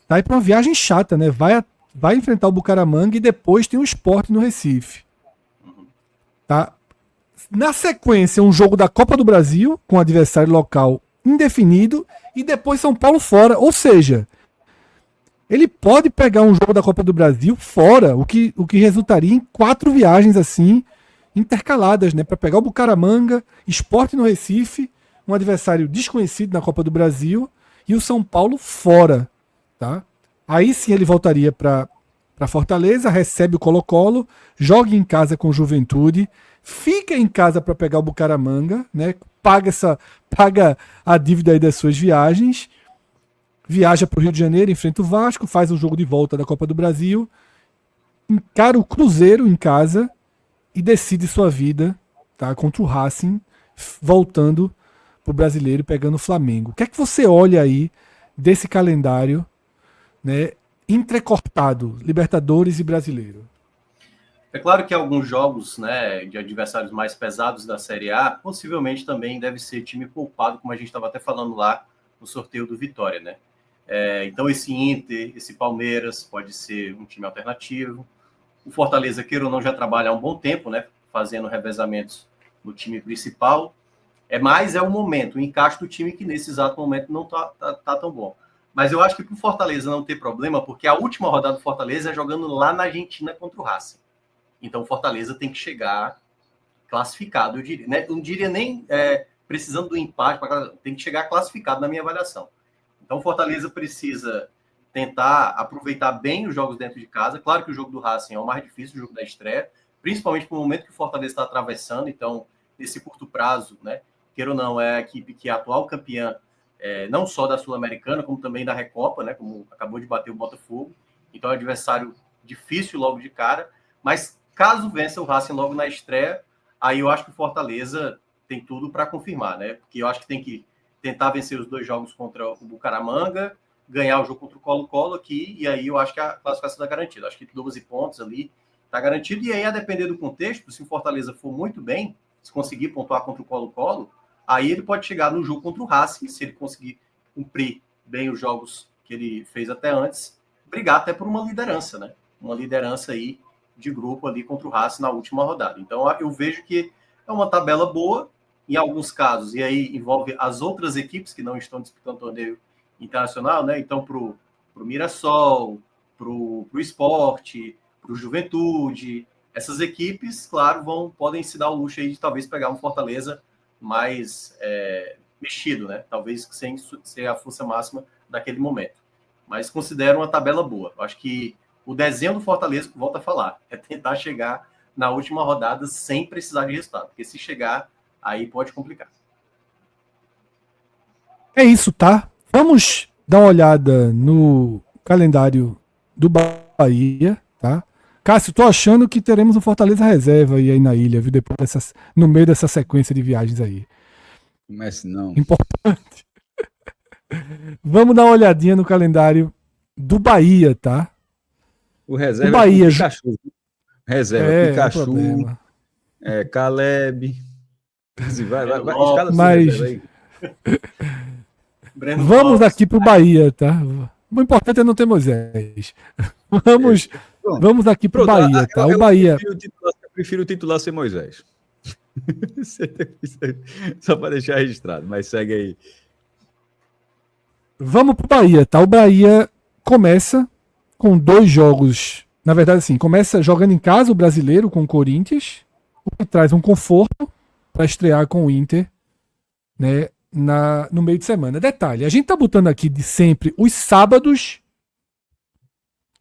tá aí para uma viagem chata, né? Vai enfrentar o Bucaramanga e depois tem o Sport no Recife. Tá? Na sequência, um jogo da Copa do Brasil, com adversário local indefinido, e depois São Paulo fora. Ou seja, ele pode pegar um jogo da Copa do Brasil fora, o que resultaria em 4 viagens assim, intercaladas, né? Para pegar o Bucaramanga, Sport no Recife, um adversário desconhecido na Copa do Brasil, e o São Paulo fora. Tá? Aí sim ele voltaria para Fortaleza, recebe o Colo-Colo, joga em casa com o Juventude, fica em casa para pegar o Bucaramanga, né? Paga a dívida aí das suas viagens, viaja para o Rio de Janeiro, enfrenta o Vasco, faz o jogo de volta da Copa do Brasil, encara o Cruzeiro em casa e decide sua vida, tá? Contra o Racing, voltando para o Brasileiro, pegando o Flamengo. O que é que você olha aí desse calendário, né, entrecortado, Libertadores e Brasileiro? É claro que alguns jogos, né, de adversários mais pesados da Série A, possivelmente também deve ser time poupado, como a gente estava até falando lá no sorteio do Vitória, né? Então esse Inter, esse Palmeiras pode ser um time alternativo. O Fortaleza, queira ou não, já trabalha há um bom tempo, né, fazendo revezamentos no time principal. Mas é o momento, o encaixe do time que nesse exato momento não tá tão bom. Mas eu acho que para o Fortaleza não ter problema, porque a última rodada do Fortaleza é jogando lá na Argentina contra o Racing. Então o Fortaleza tem que chegar classificado, eu diria. Né? Eu não diria nem precisando do empate, tem que chegar classificado na minha avaliação. Então o Fortaleza precisa tentar aproveitar bem os jogos dentro de casa. Claro que o jogo do Racing é o mais difícil, o jogo da estreia, principalmente para o momento que o Fortaleza está atravessando. Então, nesse curto prazo, né, queira ou não, é a equipe que é a atual campeã, não só da Sul-Americana, como também da Recopa, né, como acabou de bater o Botafogo. Então é um adversário difícil logo de cara, mas caso vença o Racing logo na estreia, aí eu acho que o Fortaleza tem tudo para confirmar, né? Porque eu acho que tem que tentar vencer os 2 jogos contra o Bucaramanga, ganhar o jogo contra o Colo-Colo aqui, e aí eu acho que a classificação está garantida. Acho que 12 pontos ali está garantido, e aí a depender do contexto, se o Fortaleza for muito bem, se conseguir pontuar contra o Colo-Colo, aí ele pode chegar no jogo contra o Racing, se ele conseguir cumprir bem os jogos que ele fez até antes, brigar até por uma liderança, né? Uma liderança aí de grupo ali contra o Racing na última rodada. Então eu vejo que é uma tabela boa, em alguns casos, e aí envolve as outras equipes que não estão disputando o torneio internacional, né? Então para o Mirassol, para o Sport, para o Juventude, essas equipes, claro, podem se dar o luxo aí de talvez pegar um Fortaleza mais mexido, né? Talvez sem ser a força máxima daquele momento. Mas considero uma tabela boa. Eu acho que o desenho do Fortaleza, que volta a falar, é tentar chegar na última rodada sem precisar de resultado. Porque se chegar, aí pode complicar. É isso, tá? Vamos dar uma olhada no calendário do Bahia, tá? Cássio, tô achando que teremos um Fortaleza reserva aí na ilha, viu? Depois no meio dessa sequência de viagens aí. Comece não. Importante. Vamos dar uma olhadinha no calendário do Bahia, tá? O reserva o Bahia, é com Pikachu. Reserva, Pikachu, Caleb. Vai, escala mas aí. Vamos aqui pro Bahia, tá? O importante é não ter Moisés. Vamos aqui pro Bahia, tá? O Bahia. Eu prefiro o titular ser Moisés. Só para deixar registrado, mas segue aí. Vamos pro Bahia, tá? O Bahia começa com 2 jogos. Na verdade, assim, começa jogando em casa o Brasileiro com o Corinthians, o que traz um conforto para estrear com o Inter, né, no meio de semana. Detalhe, a gente tá botando aqui de sempre os sábados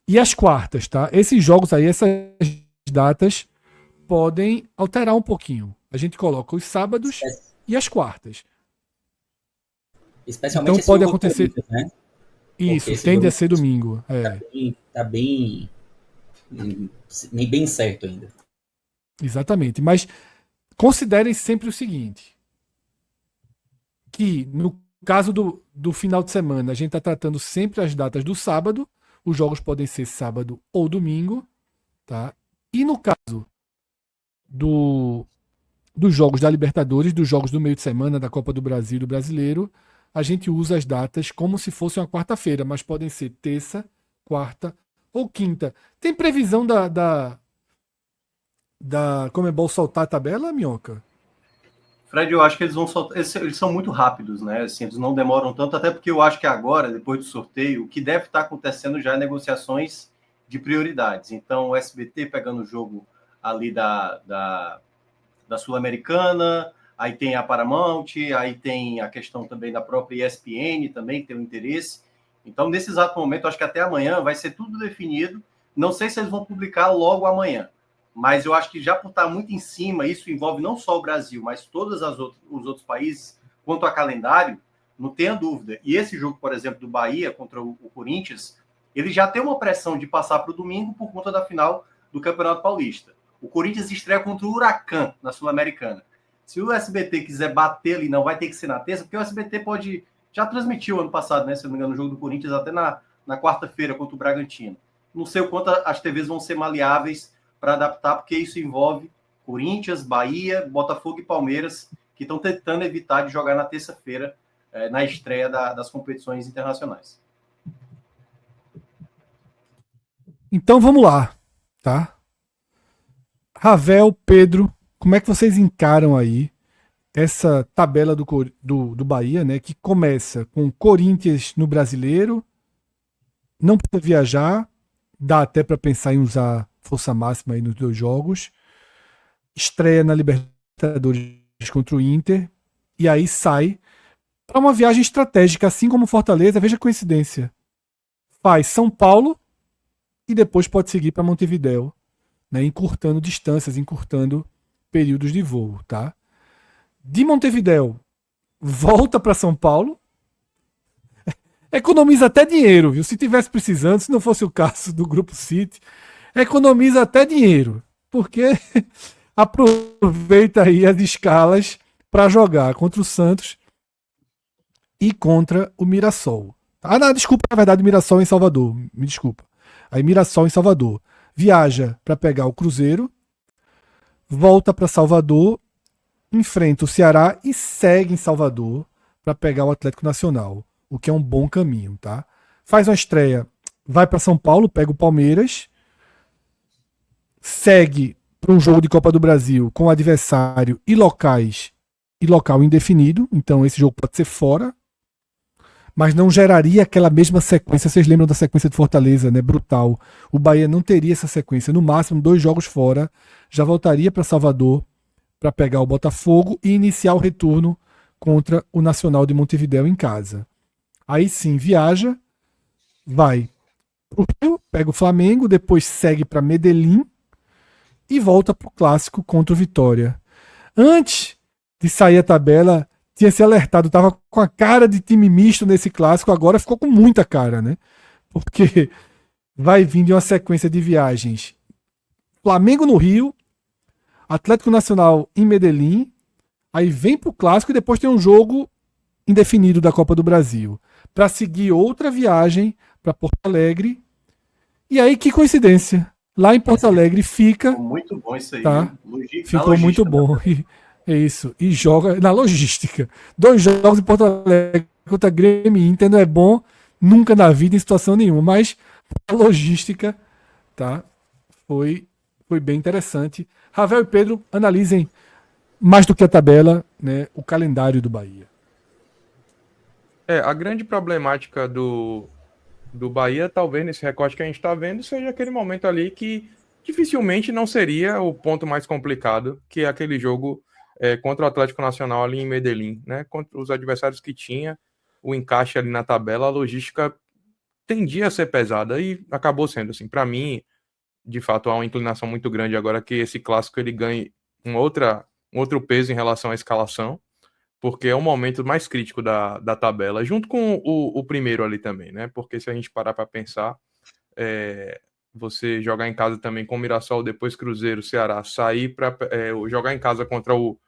e as quartas, tá? Esses jogos aí, essas datas podem alterar um pouquinho. A gente coloca os sábados e as quartas. Especialmente então pode acontecer, né? Isso, tende a ser domingo. Tá bem certo ainda. Exatamente, mas considerem sempre o seguinte, que no caso do final de semana, a gente está tratando sempre as datas do sábado, os jogos podem ser sábado ou domingo, tá? E no caso dos jogos da Libertadores, dos jogos do meio de semana, da Copa do Brasil e do Brasileiro, a gente usa as datas como se fosse uma quarta-feira, mas podem ser terça, quarta ou quinta. Tem previsão da Conmebol soltar a tabela, Minhoca? Fred, eu acho que eles vão soltar. Eles são muito rápidos, né? Assim, eles não demoram tanto, até porque eu acho que agora, depois do sorteio, o que deve estar acontecendo já é negociações de prioridades. Então, o SBT pegando o jogo ali da da Sul-Americana, aí tem a Paramount, aí tem a questão também da própria ESPN também, que tem um interesse. Então, nesse exato momento, acho que até amanhã vai ser tudo definido. Não sei se eles vão publicar logo amanhã, mas eu acho que já por estar muito em cima, isso envolve não só o Brasil, mas todos os outros países, quanto a calendário, não tenha dúvida. E esse jogo, por exemplo, do Bahia contra o Corinthians, ele já tem uma pressão de passar para o domingo por conta da final do Campeonato Paulista. O Corinthians estreia contra o Huracan na Sul-Americana. Se o SBT quiser bater ali, não vai ter que ser na terça, porque o SBT pode... Já transmitiu ano passado, né? Se não me engano, o jogo do Corinthians até na quarta-feira contra o Bragantino. Não sei o quanto as TVs vão ser maleáveis para adaptar, porque isso envolve Corinthians, Bahia, Botafogo e Palmeiras, que estão tentando evitar de jogar na terça-feira, na estreia das competições internacionais. Então vamos lá, tá? Ravel, Pedro, como é que vocês encaram aí essa tabela do Bahia, né? Que começa com Corinthians no Brasileiro, não precisa viajar, dá até para pensar em usar força máxima aí nos 2 jogos, estreia na Libertadores contra o Inter, e aí sai para uma viagem estratégica, assim como Fortaleza, veja a coincidência. Faz São Paulo e depois pode seguir para Montevidéu, né, encurtando distâncias, encurtando períodos de voo, tá? De Montevidéu, volta para São Paulo, economiza até dinheiro, viu? Se tivesse precisando, se não fosse o caso do Grupo City, economiza até dinheiro, porque aproveita aí as escalas para jogar contra o Santos e contra o Mirassol. Ah, não, desculpa, na verdade, o Mirassol em Salvador, me desculpa. Aí Mirassol em Salvador. Viaja para pegar o Cruzeiro, volta para Salvador, enfrenta o Ceará e segue em Salvador para pegar o Atlético Nacional, o que é um bom caminho, tá? Faz uma estreia, vai para São Paulo, pega o Palmeiras, segue para um jogo de Copa do Brasil com adversário e local indefinido, então esse jogo pode ser fora, mas não geraria aquela mesma sequência. Vocês lembram da sequência de Fortaleza, né? Brutal. O Bahia não teria essa sequência. No máximo, 2 jogos fora. Já voltaria para Salvador para pegar o Botafogo e iniciar o retorno contra o Nacional de Montevidéu em casa. Aí sim, viaja, vai pro Rio, pega o Flamengo, depois segue para Medellín e volta pro clássico contra o Vitória. Antes de sair a tabela, tinha se alertado, tava com a cara de time misto nesse clássico, agora ficou com muita cara, né? Porque vai vir de uma sequência de viagens. Flamengo no Rio, Atlético Nacional em Medellín, aí vem pro clássico e depois tem um jogo indefinido da Copa do Brasil, para seguir outra viagem para Porto Alegre. E aí, que coincidência, lá em Porto Alegre fica... Ficou muito bom isso aí. Tá? Ficou muito bom. É isso. E joga na logística. 2 jogos em Porto Alegre contra Grêmio e Inter não é bom nunca na vida, em situação nenhuma. Mas a logística, tá? Foi bem interessante. Ravel e Pedro, analisem mais do que a tabela, né, o calendário do Bahia. A grande problemática do Bahia, talvez nesse recorte que a gente está vendo, seja aquele momento ali que dificilmente não seria o ponto mais complicado, que é aquele jogo contra o Atlético Nacional ali em Medellín, né? Contra os adversários que tinha, o encaixe ali na tabela, a logística tendia a ser pesada e acabou sendo assim. Para mim, de fato, há uma inclinação muito grande agora que esse clássico ele ganhe um outro peso em relação à escalação, porque é o momento mais crítico da tabela, junto com o primeiro ali também, né? Porque se a gente parar para pensar, você jogar em casa também com o Mirassol, depois Cruzeiro, Ceará, sair para jogar em casa contra o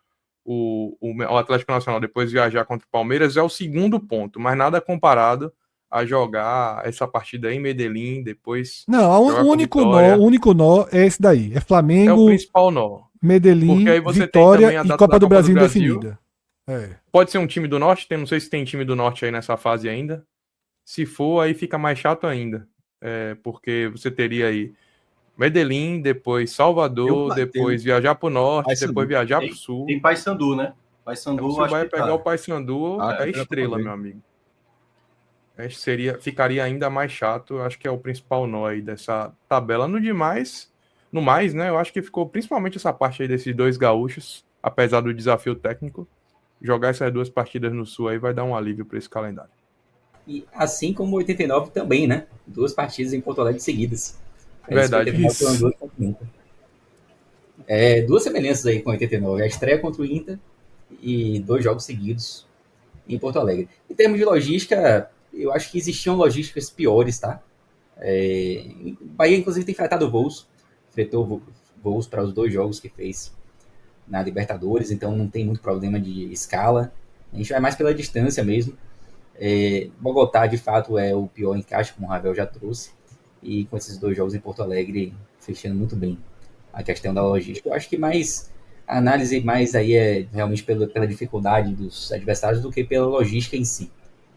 Atlético Nacional, depois viajar contra o Palmeiras, é o segundo ponto, mas nada comparado a jogar essa partida em Medellín, depois... Não, o único nó é esse daí, é Flamengo... É o principal nó. Medellín, Vitória e Copa do Brasil indefinida. Pode ser um time do Norte, não sei se tem time do Norte aí nessa fase ainda. Se for, aí fica mais chato ainda. Porque você teria aí Medellín, depois Salvador, depois viajar pro Norte, Paysandu. Depois viajar pro Sul. Tem Paysandu, né? Paysandu, você vai pegar o Paysandu, é estrela, meu amigo. Ficaria ainda mais chato, acho que é o principal nó aí dessa tabela. No mais, né, eu acho que ficou principalmente essa parte aí desses 2 gaúchos, apesar do desafio técnico, jogar essas 2 partidas no Sul aí vai dar um alívio para esse calendário. E assim como 89 também, né? 2 partidas em Porto Alegre seguidas. Verdade. 89 foram 2 contra o Inter. 2 semelhanças aí com 89. A estreia contra o Inter e 2 jogos seguidos em Porto Alegre. Em termos de logística, eu acho que existiam logísticas piores, tá? Bahia, inclusive, tem fretado voos. Fretou voos para os 2 jogos que fez na Libertadores, então não tem muito problema de escala. A gente vai mais pela distância mesmo. Bogotá, de fato, é o pior encaixe, como o Ravel já trouxe. E com esses 2 jogos em Porto Alegre, fechando muito bem a questão da logística. Eu acho que a análise mais aí é realmente pela dificuldade dos adversários do que pela logística em si.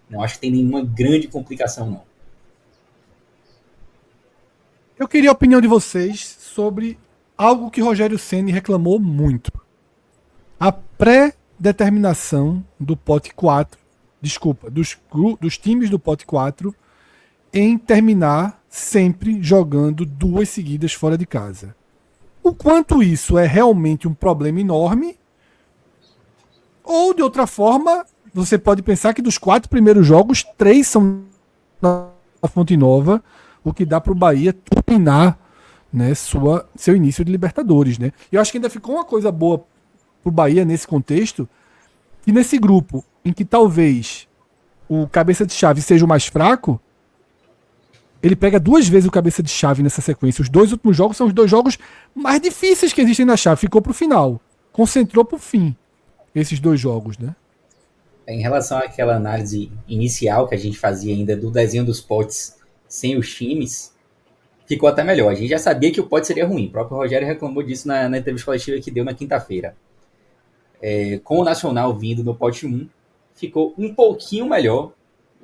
Não acho que tem nenhuma grande complicação, não. Eu queria a opinião de vocês sobre algo que Rogério Ceni reclamou muito. A pré-determinação do pote 4, dos times do pote 4 em terminar sempre jogando 2 seguidas fora de casa. O quanto isso é realmente um problema enorme, ou de outra forma, você pode pensar que dos 4 primeiros jogos, 3 são na Fonte Nova, o que dá para o Bahia terminar, né, seu início de Libertadores. Né? Eu acho que ainda ficou uma coisa boa para o Bahia nesse contexto, que nesse grupo em que talvez o cabeça de chave seja o mais fraco, ele pega 2 vezes o cabeça de chave nessa sequência. Os 2 últimos jogos são os 2 jogos mais difíceis que existem na chave. Ficou pro final. Concentrou pro fim. Esses 2 jogos, né? Em relação àquela análise inicial que a gente fazia ainda do desenho dos potes sem os times, ficou até melhor. A gente já sabia que o pote seria ruim. O próprio Rogério reclamou disso na entrevista coletiva que deu na quinta-feira. Com o Nacional vindo no pote 1, ficou um pouquinho melhor.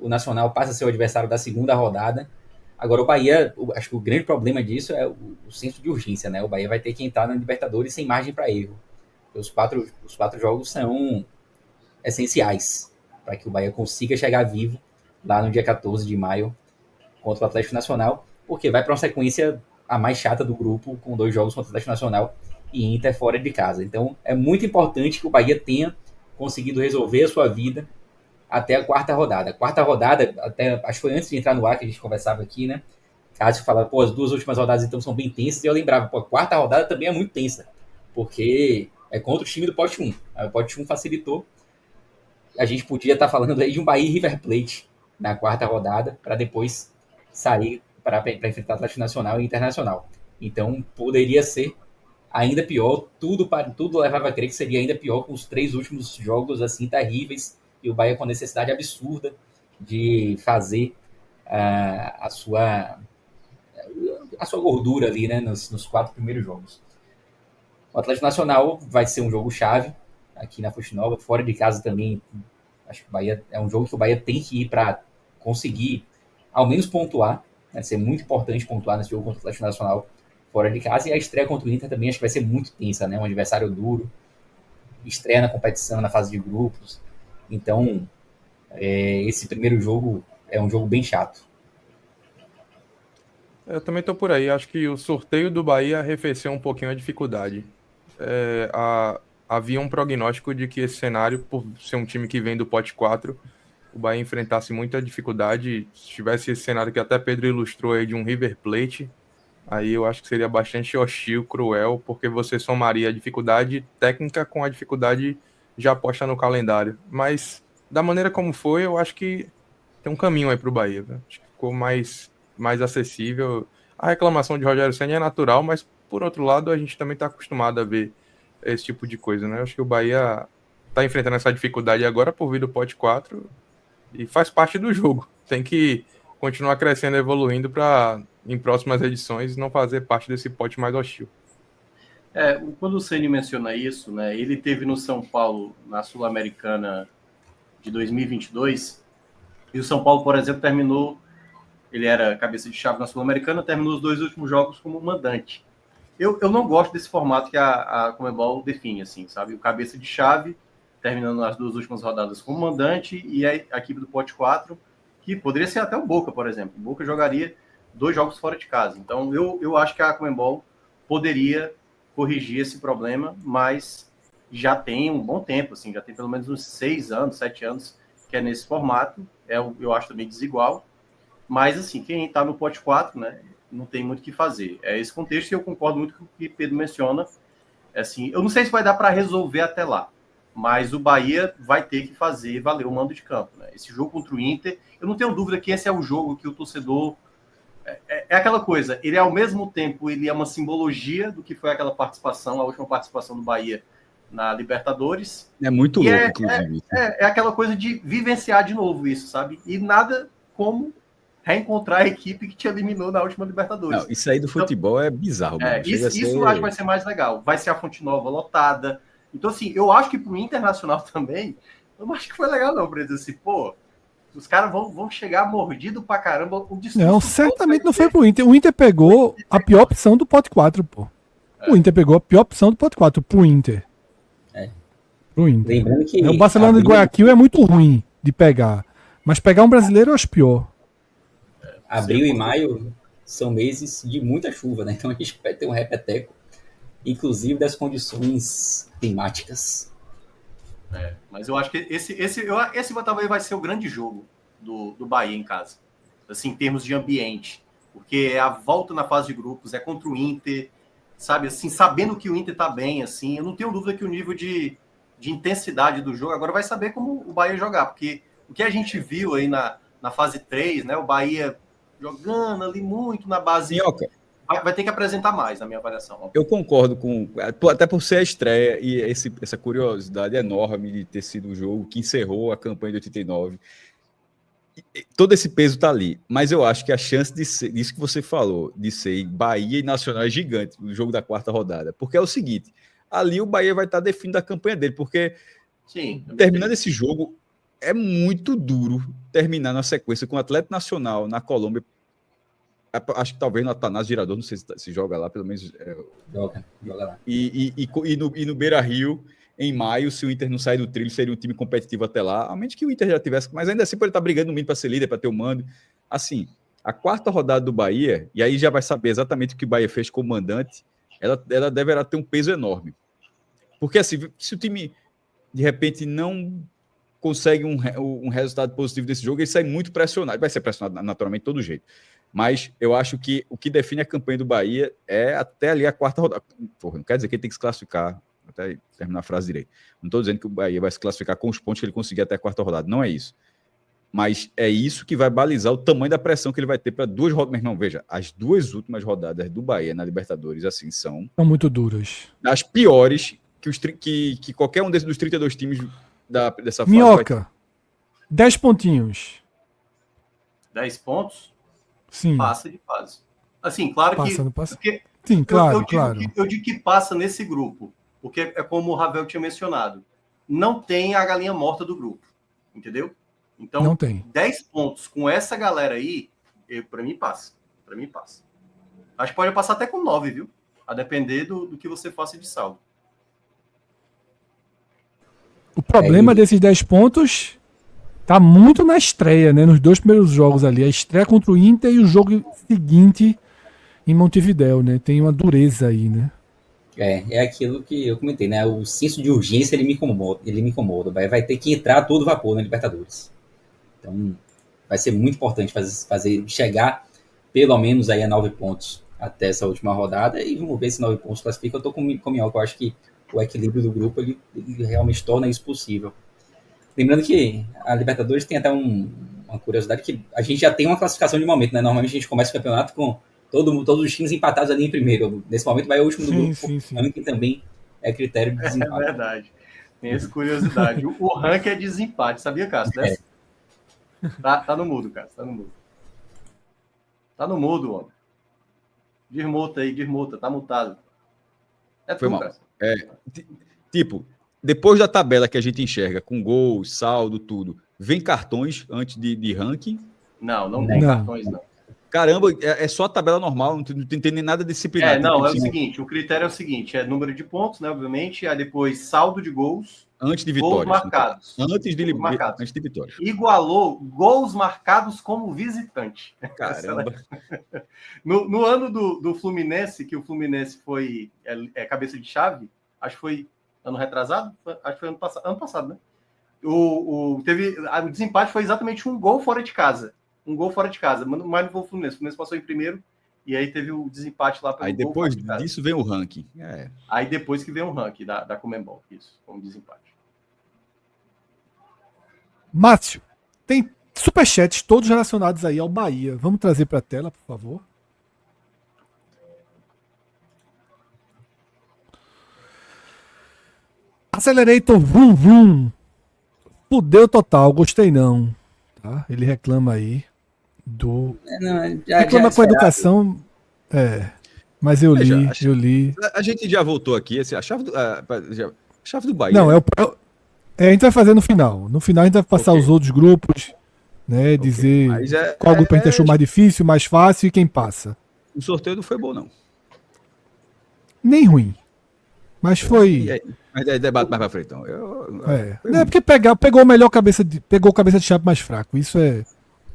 O Nacional passa a ser o adversário da segunda rodada. Agora o Bahia, acho que o grande problema disso é o senso de urgência, né? O Bahia vai ter que entrar na Libertadores sem margem para erro. Os quatro jogos são essenciais para que o Bahia consiga chegar vivo lá no dia 14 de maio contra o Atlético Nacional, porque vai para uma sequência a mais chata do grupo, com 2 jogos contra o Atlético Nacional e Inter fora de casa. Então é muito importante que o Bahia tenha conseguido resolver a sua vida até a 4ª rodada. A 4ª rodada, até, acho que foi antes de entrar no ar que a gente conversava aqui, né? Cássio falava, as 2 últimas rodadas então são bem tensas, e eu lembrava, a 4ª rodada também é muito tensa, porque é contra o time do pote 1. Aí o pote 1 facilitou. A gente podia estar falando aí de um Bahia e River Plate na 4ª rodada, para depois sair para enfrentar Atlético Nacional e Internacional. Então poderia ser ainda pior, tudo levava a crer que seria ainda pior com os 3 últimos jogos assim terríveis, e o Bahia com a necessidade absurda de fazer a sua gordura ali, né, nos 4 primeiros jogos. O Atlético Nacional vai ser um jogo chave aqui na Fonte Nova, fora de casa também. Acho que o Bahia é um jogo que o Bahia tem que ir para conseguir ao menos pontuar, vai ser muito importante pontuar nesse jogo contra o Atlético Nacional fora de casa, e a estreia contra o Inter também acho que vai ser muito tensa, né? Um adversário duro, estreia na competição, na fase de grupos. Então, esse primeiro jogo é um jogo bem chato. Eu também estou por aí. Acho que o sorteio do Bahia arrefeceu um pouquinho a dificuldade. Havia um prognóstico de que esse cenário, por ser um time que vem do pote 4, o Bahia enfrentasse muita dificuldade. Se tivesse esse cenário que até Pedro ilustrou aí de um River Plate, aí eu acho que seria bastante hostil, cruel, porque você somaria a dificuldade técnica com a dificuldade já posta no calendário. Mas, da maneira como foi, eu acho que tem um caminho aí para o Bahia. Né? Acho que ficou mais acessível. A reclamação de Rogério Ceni é natural, mas, por outro lado, a gente também está acostumado a ver esse tipo de coisa. Né? Eu acho que o Bahia está enfrentando essa dificuldade agora por vir do pote 4 e faz parte do jogo. Tem que continuar crescendo, evoluindo para, em próximas edições, não fazer parte desse pote mais hostil. Quando o Ceni menciona isso, né, ele teve no São Paulo, na Sul-Americana de 2022, e o São Paulo, por exemplo, terminou, ele era cabeça de chave na Sul-Americana, terminou os 2 últimos jogos como mandante. Eu não gosto desse formato que a Conmebol define, assim, sabe? O cabeça de chave, terminando as 2 últimas rodadas como mandante, e a equipe do pote 4, que poderia ser até o Boca, por exemplo. O Boca jogaria 2 jogos fora de casa. Então, eu acho que a Conmebol poderia corrigir esse problema, mas já tem um bom tempo, assim, já tem pelo menos uns 6 anos, 7 anos que é nesse formato. Eu acho também desigual. Mas, assim, quem está no pote 4, né, não tem muito o que fazer. É esse contexto e eu concordo muito com o que Pedro menciona. Assim, eu não sei se vai dar para resolver até lá, mas o Bahia vai ter que fazer valer o mando de campo. Né? Esse jogo contra o Inter, eu não tenho dúvida que esse é o jogo que o torcedor... É aquela coisa, ele ao mesmo tempo, ele é uma simbologia do que foi aquela participação, a última participação do Bahia na Libertadores. É muito louco, inclusive. É aquela coisa de vivenciar de novo isso, sabe? E nada como reencontrar a equipe que te eliminou na última Libertadores. Não, isso aí do futebol é bizarro, mano. Isso eu acho que vai ser mais legal. Vai ser a Fonte Nova lotada. Então, assim, eu acho que pro Internacional também, eu não acho que foi legal, não, pra eles assim, pô, os caras vão chegar mordido pra caramba. O não, certamente não foi pro Inter. O Inter pegou a pior opção do pote 4, pô. O Inter pegou a pior opção do pote 4 pro Inter. Pro Inter. Lembrando que O Barcelona de Guayaquil é muito ruim de pegar. Mas pegar um brasileiro eu acho pior. Abril e maio são meses de muita chuva, né? Então a gente vai ter um repeteco, inclusive das condições climáticas. Mas eu acho que esse talvez vai ser o grande jogo do Bahia em casa. Assim, em termos de ambiente. Porque é a volta na fase de grupos, é contra o Inter, sabe? Assim, sabendo que o Inter tá bem, assim, eu não tenho dúvida que o nível de intensidade do jogo agora vai saber como o Bahia jogar. Porque o que a gente viu aí na fase 3, né? O Bahia jogando ali muito na base. Minhoca, Vai ter que apresentar mais, na minha avaliação. eu concordo até por ser a estreia e essa curiosidade enorme de ter sido o jogo que encerrou a campanha de 89. Todo esse peso tá ali, mas eu acho que a chance disso que você falou, de ser Bahia e Nacional é gigante no jogo da quarta rodada, porque é o seguinte, ali o Bahia vai estar definindo a campanha dele, porque terminando esse jogo, é muito duro terminar na sequência com o Atlético Nacional na Colômbia. Acho que talvez no Atanásio Girador, não sei se joga lá, pelo menos. Joga lá. E no Beira-Rio, em maio, se o Inter não sair do trilho, seria um time competitivo até lá. A menos que o Inter já tivesse, mas ainda assim, por ele estar brigando no mínimo para ser líder, para ter o mando. Assim, a quarta rodada do Bahia, e aí já vai saber exatamente o que o Bahia fez como mandante, ela deverá ter um peso enorme. Porque assim, se o time de repente não consegue um resultado positivo desse jogo, ele sai muito pressionado. Vai ser pressionado naturalmente de todo jeito. Mas eu acho que o que define a campanha do Bahia é até ali a quarta rodada. Porra, não quer dizer que ele tem que se classificar, até terminar a frase direito. Não estou dizendo que o Bahia vai se classificar com os pontos que ele conseguir até a quarta rodada. Não é isso. Mas é isso que vai balizar o tamanho da pressão que ele vai ter para duas rodadas. Meu irmão, veja, as duas últimas rodadas do Bahia na Libertadores, assim, são muito duras. As piores que qualquer um dos 32 times dessa fase Minhoca, vai ter. 10 pontinhos. 10 pontos? Sim. Passa de fase. Assim, claro passa, que... Passa. Porque sim, claro, claro. Eu digo que passa nesse grupo, porque é como o Ravel tinha mencionado. Não tem a galinha morta do grupo, entendeu? Então, não tem. 10 pontos com essa galera aí, para mim passa. Para mim passa. Acho que pode passar até com 9, viu? A depender do que você faça de saldo. O problema desses 10 pontos tá muito na estreia, né? Nos dois primeiros jogos ali. A estreia contra o Inter e o jogo seguinte em Montevidéu, né? Tem uma dureza aí, né? É aquilo que eu comentei, né? O senso de urgência, ele me incomoda. O Bahia vai ter que entrar a todo vapor na Libertadores. Então, vai ser muito importante fazer chegar pelo menos aí a 9 pontos até essa última rodada e vamos ver se 9 pontos classifica. Eu tô com o Minhoca, eu acho que o equilíbrio do grupo, ele realmente torna isso possível. Lembrando que a Libertadores tem até uma curiosidade que a gente já tem uma classificação de momento, né? Normalmente a gente começa o campeonato com todos os times empatados ali em primeiro. Nesse momento vai o último do grupo, que também é critério de desempate. É verdade. Tem essa curiosidade. O ranking é desempate, sabia, Cássio? Tá no mudo, Cássio. Tá no mudo. Tá no mudo, homem. Desmuta aí, tá mutado. Foi mal. Tipo, depois da tabela que a gente enxerga, com gols, saldo, tudo, vem cartões antes de ranking? Não tem cartões, não. Caramba, é só a tabela normal, não tem nem nada disciplinado. É o seguinte, o critério é o seguinte, é número de pontos, né, obviamente, aí depois saldo de gols. Antes de vitórias. Gols marcados. Antes de vitórias. Igualou gols marcados como visitante. Caramba. No ano do Fluminense, que o Fluminense foi cabeça de chave, acho que foi ano retrasado, acho que foi ano passado, né? O desempate foi exatamente um gol fora de casa. Um gol fora de casa, mas não foi o Fluminense. O Fluminense passou em primeiro, e aí teve o desempate lá. Aí depois disso vem o ranking. Aí depois que vem o ranking da Conmebol, isso, como desempate. Márcio, tem superchats todos relacionados aí ao Bahia. Vamos trazer para a tela, por favor. Accelerator vum vum. Fudeu total, gostei não. Tá? Ele reclama aí do. Reclama com a educação. Mas eu li. A gente já voltou aqui. A chave do Bahia. Não, a gente vai fazer no final. No final a gente vai passar os outros grupos, né? Dizer qual grupo a gente achou mais difícil, mais fácil e quem passa. O sorteio não foi bom, não. Nem ruim. Mas foi. Mas é debate mais pra frente, então. Não é porque pegou o cabeça de chave mais fraco. Isso é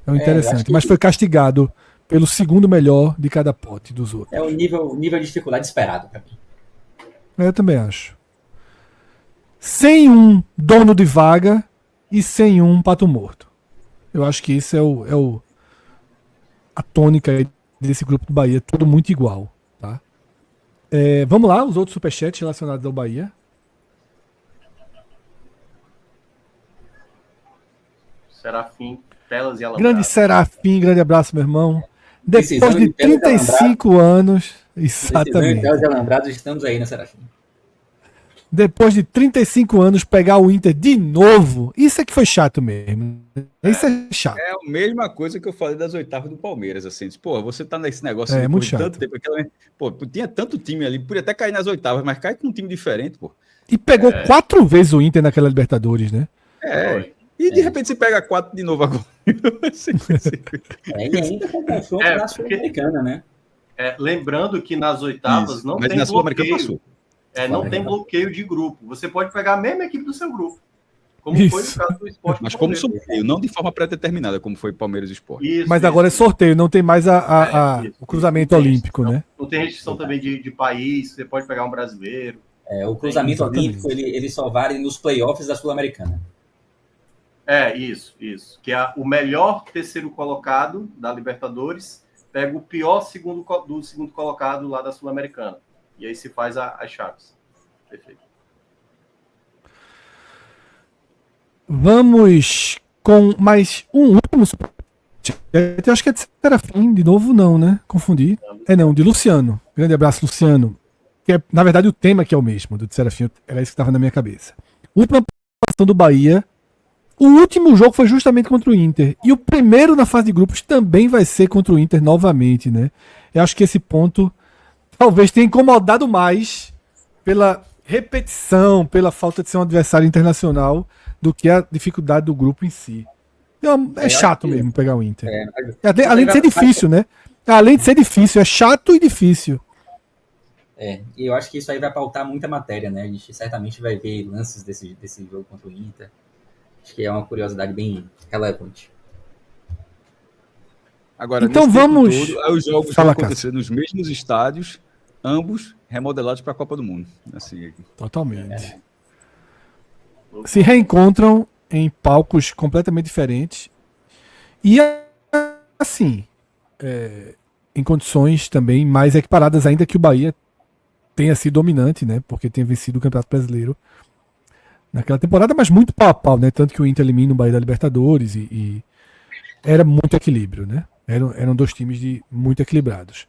o interessante. Mas foi castigado pelo segundo melhor de cada pote dos outros. É o nível de dificuldade esperado pra mim. Eu também acho. Sem um dono de vaga e sem um pato morto. Eu acho que isso é a tônica desse grupo do Bahia. Tudo muito igual. Tá? Vamos lá, os outros superchats relacionados ao Bahia. Serafim, Telas e Alambrado. Grande Serafim, grande abraço, meu irmão. Depois de 35 anos. Exatamente. Telas e Alambrados, estamos aí, né, Serafim? Depois de 35 anos, pegar o Inter de novo. Isso é que foi chato mesmo. Isso é chato. É a mesma coisa que eu falei das oitavas do Palmeiras. Assim, pô, você tá nesse negócio muito de chato. tanto tempo. Pô, tinha tanto time ali, podia até cair nas oitavas, mas cai com um time diferente, pô. E pegou 4 vezes o Inter naquela Libertadores, né? E de repente você pega 4 de novo agora. E ainda com confronto na Sul-Americana, né? Lembrando que nas oitavas não mas tem na Sul-Americana bloqueio. Não tem bloqueio de grupo. Você pode pegar a mesma equipe do seu grupo. Como foi no caso do Sport. Mas como sorteio, não de forma pré-determinada, como foi Palmeiras e Sport. Mas agora é sorteio, não tem mais o cruzamento olímpico, né? Não tem restrição também de país, você pode pegar um brasileiro. O cruzamento olímpico, ele só vale nos playoffs da Sul-Americana. Isso. Que é o melhor terceiro colocado da Libertadores pega o pior segundo colocado lá da Sul-Americana. E aí se faz as chaves. Perfeito. Vamos com mais um último superchat. Eu acho que é de Serafim, de novo não, né? Confundi. Não, de Luciano. Grande abraço, Luciano. Que é, na verdade, o tema que é o mesmo do Serafim. Era isso que estava na minha cabeça. Última participação do Bahia. O último jogo foi justamente contra o Inter. E o primeiro na fase de grupos também vai ser contra o Inter novamente, né? Eu acho que esse ponto talvez tenha incomodado mais pela repetição, pela falta de ser um adversário internacional, do que a dificuldade do grupo em si. É chato mesmo pegar o Inter. Além de ser difícil, né? Além de ser difícil, é chato e difícil. E eu acho que isso aí vai pautar muita matéria, né? A gente certamente vai ver lances desse jogo contra o Inter. Acho que é uma curiosidade bem relevante. Agora, então vamos. Os jogos vão acontecer nos mesmos estádios, ambos remodelados para a Copa do Mundo. Assim, totalmente. Se reencontram em palcos completamente diferentes. E assim, em condições também mais equiparadas, ainda que o Bahia tenha sido dominante, né? Porque tem vencido o Campeonato Brasileiro naquela temporada, mas muito pau a pau, né? Tanto que o Inter elimina o Bahia da Libertadores e era muito equilíbrio, né? Eram dois times muito equilibrados.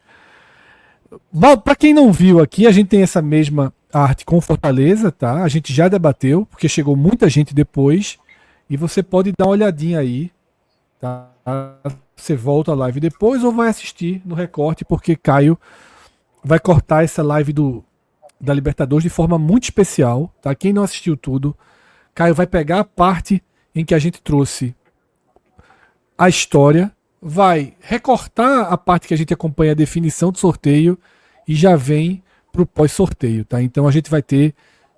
Para quem não viu aqui, a gente tem essa mesma arte com Fortaleza, tá? A gente já debateu, porque chegou muita gente depois, e você pode dar uma olhadinha aí, tá? Você volta a live depois ou vai assistir no recorte, porque Caio vai cortar essa live da Libertadores de forma muito especial, tá? Quem não assistiu tudo, Caio vai pegar a parte em que a gente trouxe a história, vai recortar a parte que a gente acompanha a definição do sorteio e já vem para o pós-sorteio, tá? Então a gente vai ter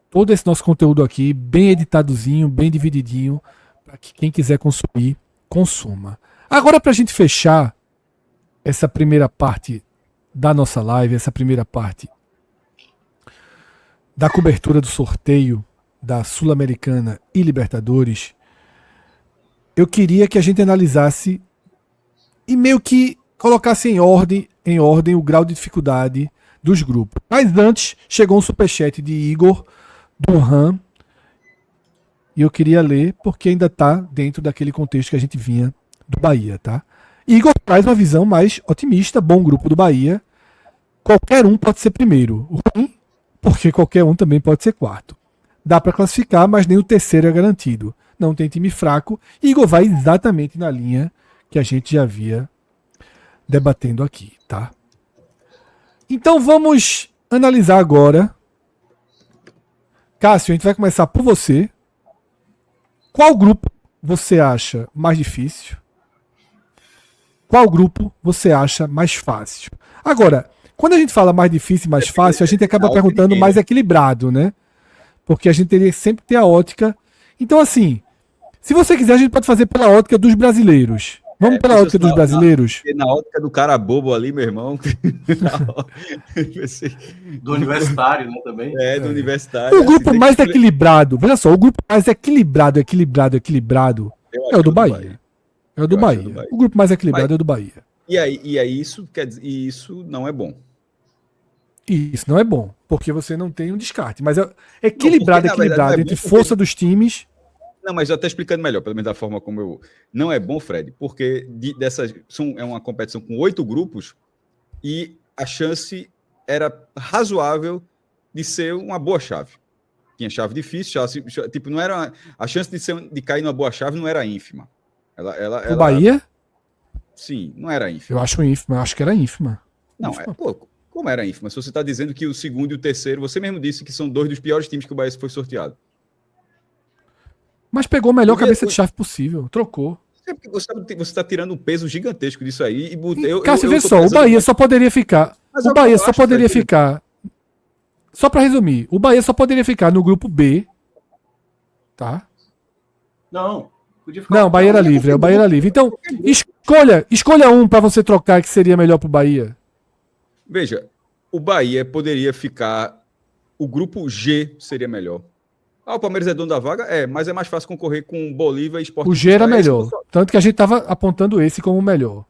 todo esse nosso conteúdo aqui bem editadozinho, bem divididinho, para que quem quiser consumir, consuma. Agora, para a gente fechar essa primeira parte da nossa live, essa primeira parte da cobertura do sorteio da Sul-Americana e Libertadores, eu queria que a gente analisasse e meio que colocasse em ordem o grau de dificuldade dos grupos. Mas antes, chegou um superchat de Igor Durham, e eu queria ler porque ainda está dentro daquele contexto que a gente vinha do Bahia, tá? Igor traz uma visão mais otimista, bom grupo do Bahia. Qualquer um pode ser primeiro. Ruim, porque qualquer um também pode ser quarto. Dá para classificar, mas nem o terceiro é garantido. Não tem time fraco. Igor vai exatamente na linha que a gente já via debatendo aqui, tá? Então vamos analisar agora. Cássio, a gente vai começar por você. Qual grupo você acha mais difícil? Qual grupo você acha mais fácil? Agora, quando a gente fala mais difícil e mais fácil, a gente acaba perguntando mais equilibrado, né? Porque a gente teria que sempre ter a ótica. Então, assim, se você quiser, a gente pode fazer pela ótica dos brasileiros. Vamos pela ótica dos brasileiros? Na ótica do cara bobo ali, meu irmão. Do universitário, né, também. Do universitário. O grupo mais equilibrado, veja só, o grupo mais equilibrado é o do Bahia. É o do Bahia. O grupo mais equilibrado é o do Bahia. E aí isso quer dizer, isso não é bom. Isso não é bom, porque você não tem um descarte. Mas é equilibrado, não, porque, equilibrado verdade, entre força dos times. Não, mas eu até explicando melhor, pelo menos da forma como eu... Não é bom, Fred, porque é uma competição com 8 grupos e a chance era razoável de ser uma boa chave. Tinha chave difícil, tipo, não era... A chance de cair numa boa chave não era ínfima. O Bahia? Sim, não era ínfima. Eu acho ínfima, eu acho que era ínfima. Não, como era ínfima? Se você está dizendo que o segundo e o terceiro, você mesmo disse que são 2 dos piores times que o Bahia foi sorteado. Mas pegou a melhor cabeça de chave possível, trocou. Você está tirando um peso gigantesco disso aí. Cássio, vê só, o Bahia só poderia ficar. O Bahia só poderia ficar. Só para resumir, o Bahia só poderia ficar no grupo B. Tá? Não. Podia ficar. Não, o Bahia era livre, o Bahia era livre. Então, escolha um para você trocar que seria melhor pro Bahia. Veja, o Bahia poderia ficar. O grupo G seria melhor. O Palmeiras é dono da vaga? Mas é mais fácil concorrer com Bolívia e Sport. O G era melhor. Tanto que a gente tava apontando esse como o melhor.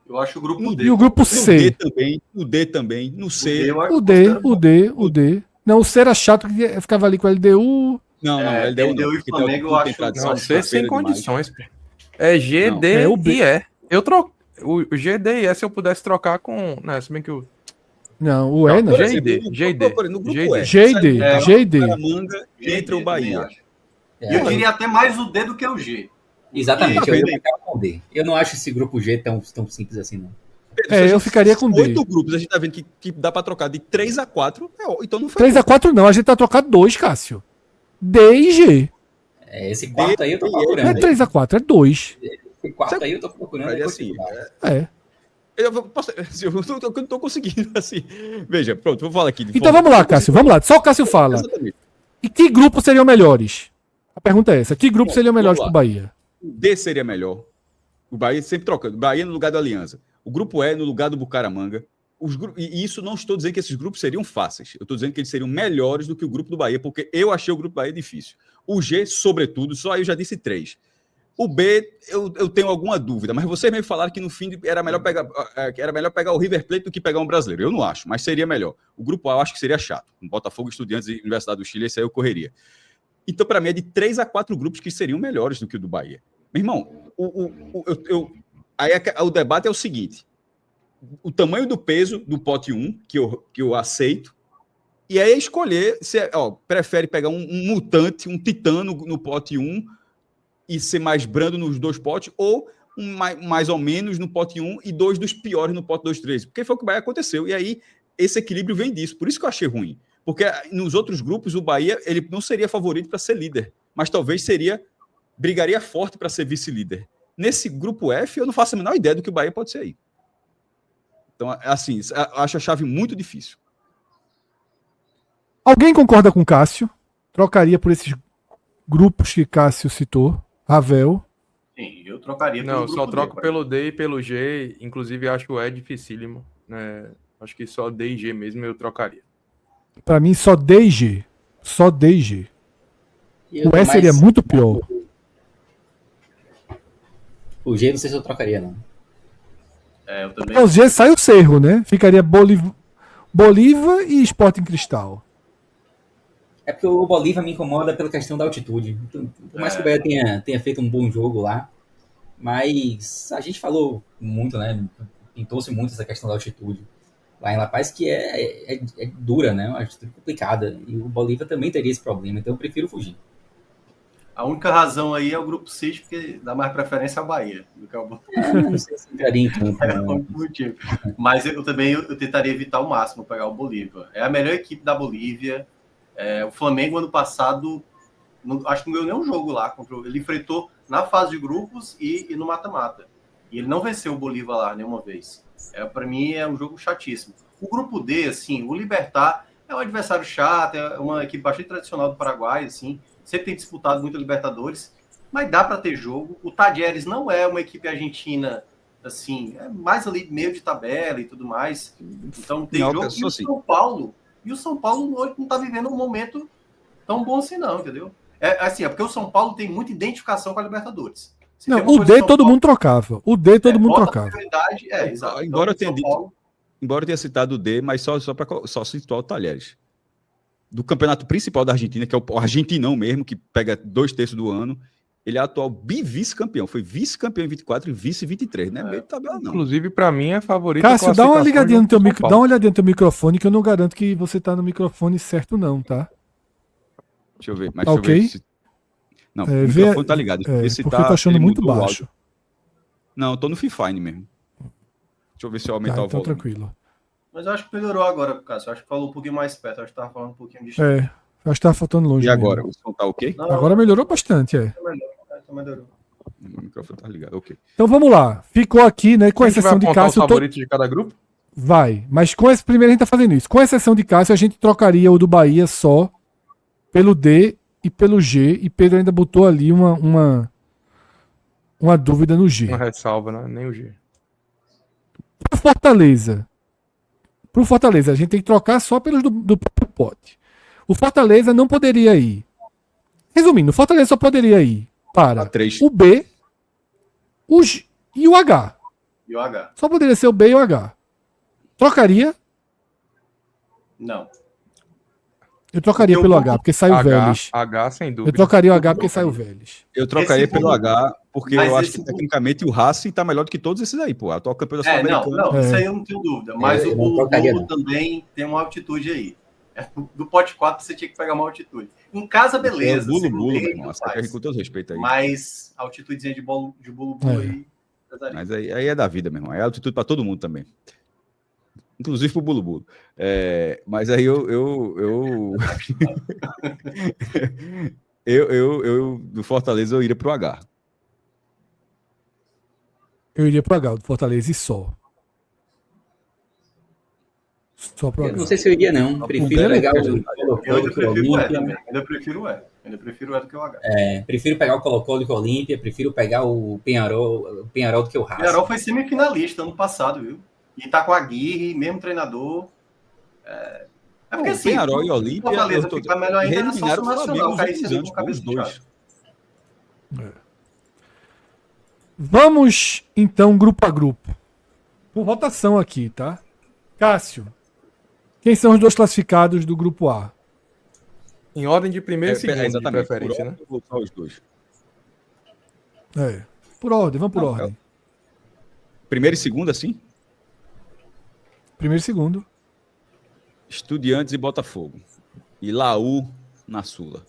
Eu acho o grupo D. E o grupo C? O D também. No C. O D. Não, o C era chato que ficava ali com o LDU. Não, LDU e Flamengo eu acho. Não, C sem condições. É G, D e E. Eu troco. O G, D e E se eu pudesse trocar com. Né, se bem que o. Não, o E não. G e D. G e D. Entra o Bahia. E eu diria até mais o D do que o G. Exatamente, eu ia ficar com o D. Eu não acho esse grupo G tão simples assim, não. Eu ficaria com D. 8 grupos, a gente tá vendo que dá pra trocar de 3 a 4. Então não foi 3 a 4 não, a gente tá trocando 2, Cássio. D e G. Esse quarto aí eu tô procurando. Não é 3 a 4, é 2. Esse quarto aí eu tô procurando. Eu não tô conseguindo, assim. Veja, pronto, vou falar aqui. Então vamos lá, Cássio, vamos lá. Só o Cássio fala. Exatamente. E que grupos seriam melhores? A pergunta é essa. Que grupos seriam melhores pro Bahia? O D seria melhor. O Bahia sempre trocando. Bahia no lugar do Aliança. O grupo E no lugar do Bucaramanga. E isso não estou dizendo que esses grupos seriam fáceis. Eu estou dizendo que eles seriam melhores do que o grupo do Bahia, porque eu achei o grupo do Bahia difícil. O G, sobretudo, só aí eu já disse 3. O B, eu tenho alguma dúvida, mas vocês mesmo falaram que no fim era melhor pegar o River Plate do que pegar um brasileiro. Eu não acho, mas seria melhor. O grupo A eu acho que seria chato. Com Botafogo, Estudiantes e Universidade do Chile, esse aí eu correria. Então, para mim, é de 3 a 4 grupos que seriam melhores do que o do Bahia. Meu irmão, o debate é o seguinte: o tamanho do peso do pote 1, que eu aceito, e aí escolher se prefere pegar um mutante, um titano no pote 1 e ser mais brando nos 2 potes, ou mais ou menos no pote 1 e 2 dos piores no pote 2, 3. Porque foi o que o Bahia aconteceu. E aí, esse equilíbrio vem disso. Por isso que eu achei ruim. Porque nos outros grupos, o Bahia ele não seria favorito para ser líder, mas talvez brigaria forte para ser vice-líder. Nesse grupo F, eu não faço a menor ideia do que o Bahia pode ser aí. Então, assim, acho a chave muito difícil. Alguém concorda com Cássio? Trocaria por esses grupos que Cássio citou? Ravel? Sim, eu trocaria pelo grupo. Não, só troco pelo D e pelo G. Inclusive, acho o E dificílimo. Né? Acho que só D e G mesmo eu trocaria. Pra mim, só D e G. Só D e G. E eu O tô E seria mais- muito pior. O G não sei se eu trocaria, não. Eu também. Porque os G sai o Cerro, né? Ficaria Bolívar e Sporting Cristal. É porque o Bolívar me incomoda pela questão da altitude. Então, por mais que o Bahia tenha feito um bom jogo lá, mas a gente falou muito, né? Pintou-se muito essa questão da altitude lá em La Paz, que é dura, né? Uma altitude complicada. E o Bolívar também teria esse problema, então eu prefiro fugir. A única razão aí é o grupo City, porque dá mais preferência ao Bahia do que ao Não sei se entraria em campo. É o Né? único motivo. Mas eu também eu tentaria evitar ao máximo pegar o Bolívar. É a melhor equipe da Bolívia. O Flamengo, ano passado, acho que não ganhou nenhum jogo lá. Ele enfrentou na fase de grupos e no mata-mata. E ele não venceu o Bolívar lá nenhuma vez. Para mim, é um jogo chatíssimo. O grupo D, assim, o Libertad é um adversário chato, é uma equipe bastante tradicional do Paraguai, assim, sempre tem disputado muito a Libertadores, mas dá para ter jogo. O Talleres não é uma equipe argentina, assim, é mais ali meio de tabela e tudo mais. Então tem Não, jogo. assim. E o São Paulo hoje não está vivendo um momento tão bom assim, não, entendeu? É porque o São Paulo tem muita identificação com a Libertadores. Se Não, tem uma o coisa D São todo Paulo- mundo trocava. O D todo mundo bota trocava. prioridade, exato. Embora eu Então, tenha São dito- Paulo- Embora eu tenha citado o D, mas só situar o Talheres. Do campeonato principal da Argentina, que é o argentinão mesmo, que pega 2/3 do ano, ele é atual vice-campeão. Foi vice-campeão em 24 e vice em 23. Não é meio de tabela, não. Inclusive, pra mim, é favorito. Cássio, dá uma ligadinha no teu microfone. dá uma olhadinha no teu microfone, que eu não garanto que você tá no microfone certo, não, tá? Deixa eu ver. Mas Tá deixa eu ok? ver se... Não, o Vê- microfone tá ligado. Deixa eu ver se porque eu tô achando ele muito mudou o baixo. áudio. Não, eu tô no Fifine mesmo. Deixa eu ver se eu aumentar Tá, o então volume. tranquilo. Mas eu acho que melhorou agora, Cássio. Eu acho que falou um pouquinho mais perto. Eu acho que tava falando um pouquinho de Eu acho que tava faltando longe E agora? mesmo. O som tá ok? Não, Agora melhorou bastante, melhorou. O microfone tá ligado, ok. Então vamos lá. Ficou aqui, né, com A gente vai exceção de apontar os Cássio. favoritos de cada grupo? Vai, mas primeiro a gente tá fazendo isso. Com exceção de Cássio, a gente trocaria o do Bahia só pelo D e pelo G. E Pedro ainda botou ali uma dúvida no G. Uma ressalva, né? Nem o G. Pro Fortaleza, a gente tem que trocar só pelos do próprio pote. O Fortaleza não poderia ir. Resumindo, o Fortaleza só poderia ir para A 3. o B, o G e o H. E o H? Só poderia ser o B e o H. Trocaria? Não. Eu trocaria Porque o pelo grupo H, porque sai o Vélez. H, sem dúvida. Eu trocaria o H porque sai o Vélez. Eu trocaria Esse pelo grupo- H, porque Mas eu acho esse que grupo- tecnicamente o Racing tá melhor do que todos esses aí, pô. Atual campeão da Sul-Americana. Não, É. isso aí eu não tenho dúvida. Mas Eu o não Bolo trocaria, Bolo não. também tem uma altitude aí. Do pote 4 você tinha que pegar uma altitude. Em casa, beleza. Bulo, segundo meu tempo, irmão. Essa faz. com todo respeito aí. Mas a altitudezinha de bolo É. aí. pesaria. Mas aí é da vida, meu irmão. É altitude pra todo mundo também. Inclusive pro Bulu Bulu. Mas aí eu do Fortaleza eu iria pro H. Eu iria pro H, o do Fortaleza e só. Só pro Eu H. não sei se eu iria, não. Prefiro Pera aí, pegar pera aí. o Eu Colo-Colo ainda do que o prefiro o E Olímpia. também. Ainda prefiro o E. Ainda prefiro o E do que o H. Prefiro pegar o Colo-Colo do que o Olímpia. Prefiro pegar o Penharol do que o O Racing. Penharol foi semifinalista ano passado, viu? E tá com a Aguirre, mesmo treinador. É porque assim, Penharol e o Olímpia Fortaleza ficar melhor ainda era só eliminaram o o Flamengo Nacional. nos Cair últimos ali anos, com cabeça os de dois. chave. Vamos, então, grupo a grupo. Por votação aqui, tá? Cássio, quem são os dois classificados do grupo A? Em ordem de primeiro e segundo, de Exatamente. preferência, Por né? ordem, eu vou só os dois. Por ordem, vamos por Não, ordem. Primeiro e segundo, assim? Primeiro e segundo. Estudiantes e Botafogo. E Laú na Sula.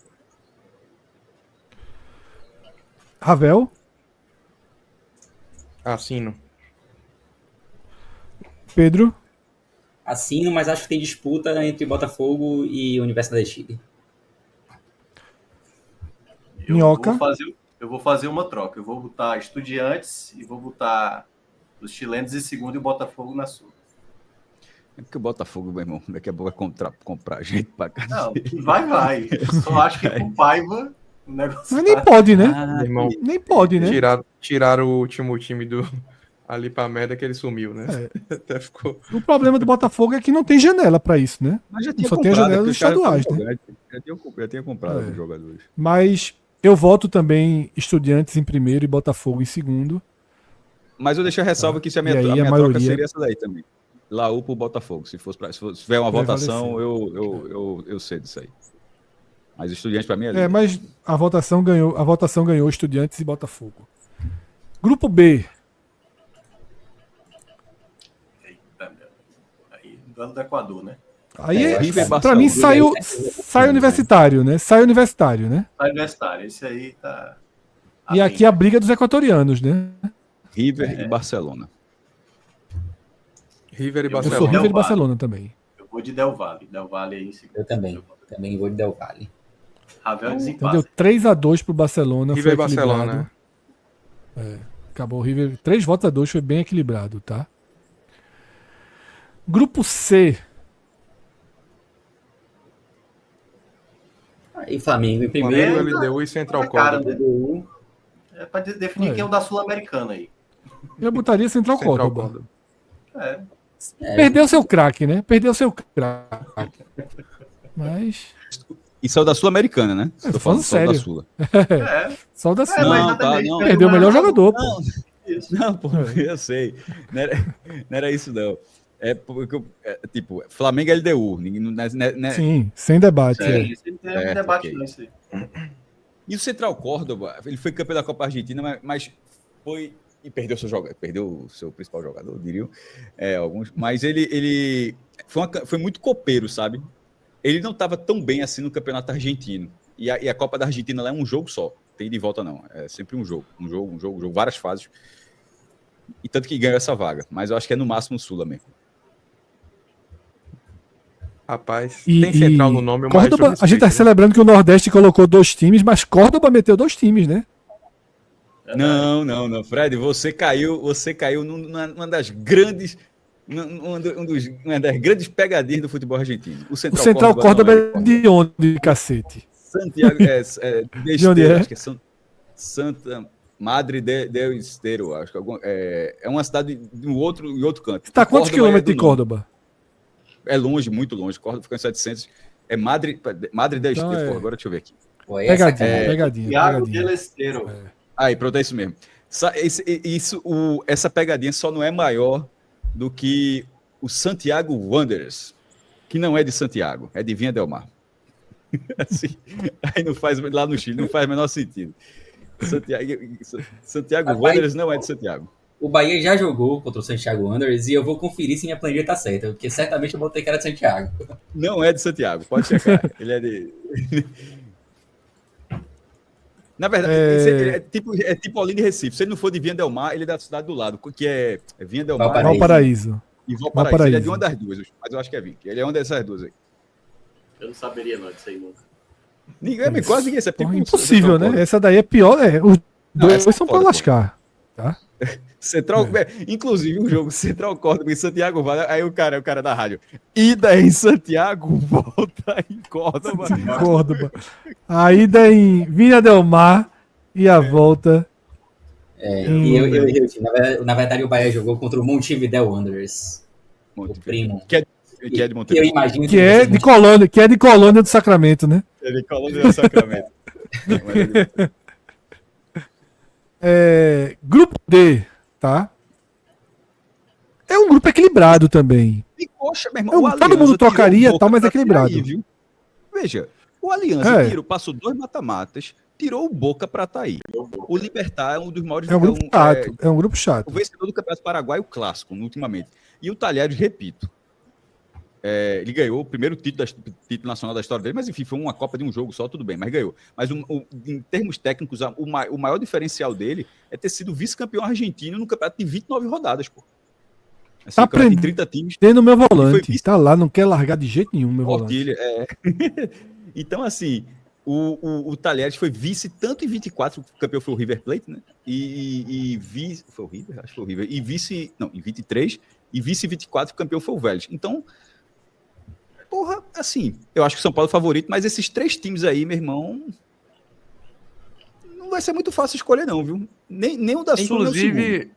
Ravel, Assino. Pedro, Assino, mas acho que tem disputa entre Botafogo e Universidade de Chile. Minhoca. Eu vou fazer uma troca. Eu vou botar Estudiantes e vou botar os chilenos em segundo e o Botafogo na Sul. É porque o Botafogo, meu irmão, daqui a pouco vai comprar gente pra cá. Não, vai. Eu só acho que com Paiva o negócio mas nem pode, né? Meu irmão, Nem pode, né? tiraram o último time do. ali pra merda que ele sumiu, né? Até ficou. O problema do Botafogo é que não tem janela para isso, né? Mas já tinha Só tem a comprado, janela porque dos os caras estaduais, estavam né? jogando, já tinha comprado alguns jogadores. Mas eu voto também Estudiantes em primeiro e Botafogo em segundo. Mas eu deixo a ressalva que isso é a E aí minha, a a minha maioria- troca seria essa daí também. Laú pro Botafogo. Se tiver uma votação, eu cedo isso aí. Mas o Estudiantes para mim é líder. Mas a votação ganhou Estudiantes e Botafogo. Grupo B. Eita, meu. Aí, duelo do Equador, né? Aí, River e pra mim, Barcelona. sai Universitário, né? Sai Universitário, né? Tá Universitário, esse aí tá. E aqui a briga dos equatorianos, né? River e Barcelona. River e Eu sou Barcelona. River e Del Valle. Barcelona também. Eu vou de Del Valle. Del Valle aí em segundo. Eu também. Também vou de Del Valle. Ravel Então desempate. deu 3-2 pro Barcelona. River foi e Barcelona, equilibrado. né? Acabou o River. 3-2 foi bem equilibrado, tá? Grupo C. Aí Flamengo em Flamengo, primeiro. LDU e Central Tá cara, Córdoba. né? É pra definir É. quem é o da Sul-Americana aí. Eu botaria Central Central Córdoba. Córdoba. É. Perdeu seu craque, né? Perdeu seu craque. Mas. Isso é o da Sul-Americana, né? Eu tô Tô falando só o da sério. Sula. Só o da É, Sul. mas Não, exatamente, tá, não. Perdeu o melhor jogador, pô. Não, Isso. não, pô, eu sei. Não era isso, não. É porque, tipo, Flamengo e LDU. Ninguém, né? Sim, sem debate. É, é. isso não tem Certo, debate ok. não, isso aí. E o Central Córdoba, ele foi campeão da Copa Argentina, mas foi e perdeu o seu principal jogador, diriam alguns. Mas ele foi muito copeiro, sabe? Ele não estava tão bem assim no campeonato argentino. E a Copa da Argentina lá é um jogo só. Tem de volta não. É sempre um jogo, várias fases. E tanto que ganhou essa vaga. Mas eu acho que é no máximo o Sula mesmo. Rapaz, E- tem Central e no nome, mas Córdoba, eu a gente tá respeito, né? celebrando que o Nordeste colocou 2 times, mas Córdoba meteu 2 times, né? Não, Fred, você caiu numa das grandes, uma das grandes pegadinhas do futebol argentino. O Central Córdoba não é de onde, cacete? Santiago, De onde é? acho que é Santa Madre del Estero, acho que é uma cidade em outro canto. Tá quantos Córdoba quilômetros do de Córdoba? É longe, muito longe. Córdoba fica em 700. É Madre del Então Estero, é. agora deixa eu ver aqui. Pô, essa Pegadinha, cara- pegadinha, Thiago pegadinha. del Estero. Aí, pronto, é isso mesmo. Essa pegadinha só não é maior do que o Santiago Wanderers, que não é de Santiago, é de Vinha del Mar. Assim, aí não faz, lá no Chile, não faz o menor sentido. Santiago Rapaz, Wanderers não é de Santiago. O Bahia já jogou contra o Santiago Wanderers e eu vou conferir se minha planilha tá certa, porque certamente eu botei que era de Santiago. Não é de Santiago, pode checar. Ele é de. Na verdade, é tipo Olinda e Recife. Se ele não for de Vinha del Mar, ele é da cidade do lado, que é Vinha del Mar Valparaíso. e Valparaíso. Valparaíso. Ele é de uma das duas, mas eu acho que é Vinha. Ele é uma dessas duas aí. Eu não saberia não disso aí nunca. Quase ninguém sabe. Porra, Tipo, impossível, Central né? Essa daí é pior. Os dois essa é são pra foda, pô. lascar. Tá? Central, inclusive um jogo Central Córdoba em Santiago, aí o cara da rádio, ida em Santiago, volta em Córdoba. Córdoba. A ida em Vinha del Mar e a volta. E eu errei. Na verdade, o Bahia jogou contra o Montevideo Wanderers. O primo. Que é de E eu Montevideo. imagino Que é de Colônia do Sacramento, né? Ele Colômbia do Sacramento. Grupo D, tá? É um grupo equilibrado também. E, poxa, meu irmão, Todo mundo trocaria, tal, mas é equilibrado. Viu? Veja, o Aliança É. passou 2 mata-matas, tirou o Boca pra Taí. O Libertad é um dos maiores... É um grupo chato. É um grupo chato. o vencedor do Campeonato Paraguaio clássico, ultimamente. E o Talheres, repito, ele ganhou o primeiro título nacional da história dele, mas enfim, foi uma Copa de um jogo só, tudo bem, mas ganhou. Mas em termos técnicos, o maior diferencial dele é ter sido vice-campeão argentino no campeonato de 29 rodadas, pô. Assim, Tá um campeonato de aprendendo. 30 times. Tendo meu Foi volante. vice- Tá lá, não quer largar de jeito nenhum, meu volante. Portilha, Então, assim, o Talheres foi vice tanto em 24, o campeão foi o River Plate, né? E vice. Foi o River? Acho que foi o River. E vice. Não, em 23. E vice 24, o campeão foi o Vélez. Então, porra, assim, eu acho que o São Paulo é favorito, mas esses 3 times aí, meu irmão. Não vai ser muito fácil escolher, não, viu? Nem o da Sul, nem o segundo. Inclusive,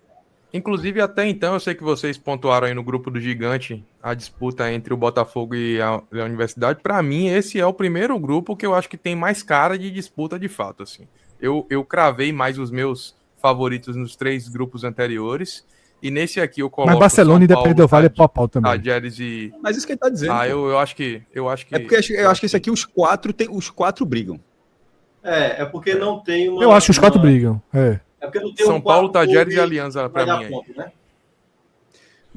Inclusive, até então, eu sei que vocês pontuaram aí no grupo do Gigante a disputa entre o Botafogo e a Universidade. Para mim, esse é o primeiro grupo que eu acho que tem mais cara de disputa de fato. Assim. Eu cravei mais os meus favoritos nos 3 grupos anteriores. E nesse aqui eu coloco. Mas Barcelona São e Independente Del Valle é pau a pau também. Talleres e. Mas isso que ele tá dizendo. Ah, pô. eu acho que. É porque eu acho que esse aqui, os 4 brigam. É porque não tem uma. Eu acho que os 4 brigam. É. É porque não tem São um Paulo, quarto Talleres e clube Aliança pra para dar mim aí. ponto, né?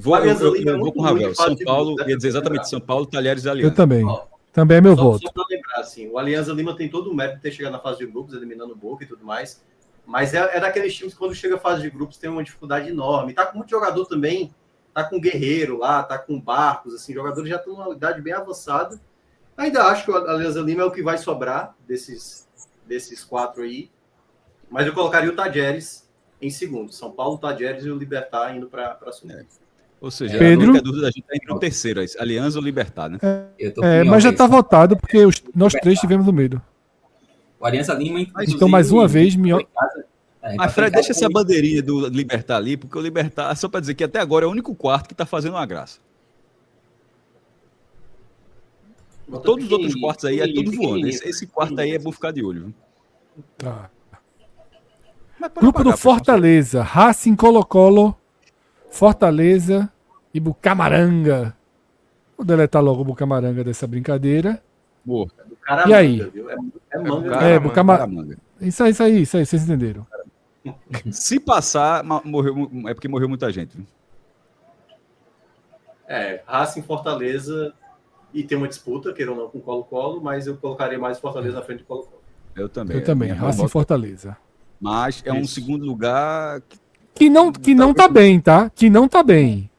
Eu Alianza Lima é vou muito com o ruim Ravel. de fase São de Paulo, grupos, ia dizer deve exatamente lembrar. São Paulo, Talheres e Eu Aliança. também. Ó, Também é meu Só voto. para lembrar, assim, o Alianza Lima tem todo o mérito de ter chegado na fase de grupos, eliminando o Boca e tudo mais, mas é daqueles times que quando chega a fase de grupos tem uma dificuldade enorme. Tá com muito jogador também, tá com Guerreiro lá, tá com Barcos, assim, jogadores já estão numa idade bem avançada. Ainda acho que o Alianza Lima é o que vai sobrar desses 4 aí, mas eu colocaria o Talleres em segundo. São Paulo, Talleres e o Libertad indo para segundo. Ou seja, Pedro? a única dúvida da gente é entre o terceiro, Aliança ou Libertad, né? Eu tô É, com mas já Minhoca tá aí, só. votado porque nós 3 tivemos o medo. O Aliança Lima, Então, mais uma vez, Minhoca. Mas, Fred, deixa essa bandeirinha do Libertad ali, porque o Libertad, só para dizer que até agora é o único quarto que tá fazendo uma graça. Todos os outros quartos aí é tudo voando. Esse quarto aí é bom ficar de olho. Viu? Tá. Mas pode Grupo apagar, do Fortaleza. Racing, Colo-Colo, Fortaleza e Bucamaranga. Vou deletar logo o Bucamaranga dessa brincadeira. Boa. Do cara E aí? viu? É manga. Bucamaranga. Isso aí, vocês entenderam. Se passar, morreu, é porque morreu muita gente. Viu? Racing, Fortaleza, e tem uma disputa, queira ou não, com o Colo-Colo, mas eu colocaria mais Fortaleza na frente do Colo-Colo. Eu também. Eu também. Minha Racing e volta. Fortaleza. Mas é um segundo lugar. Que não tá bem, tá? Que não tá bem.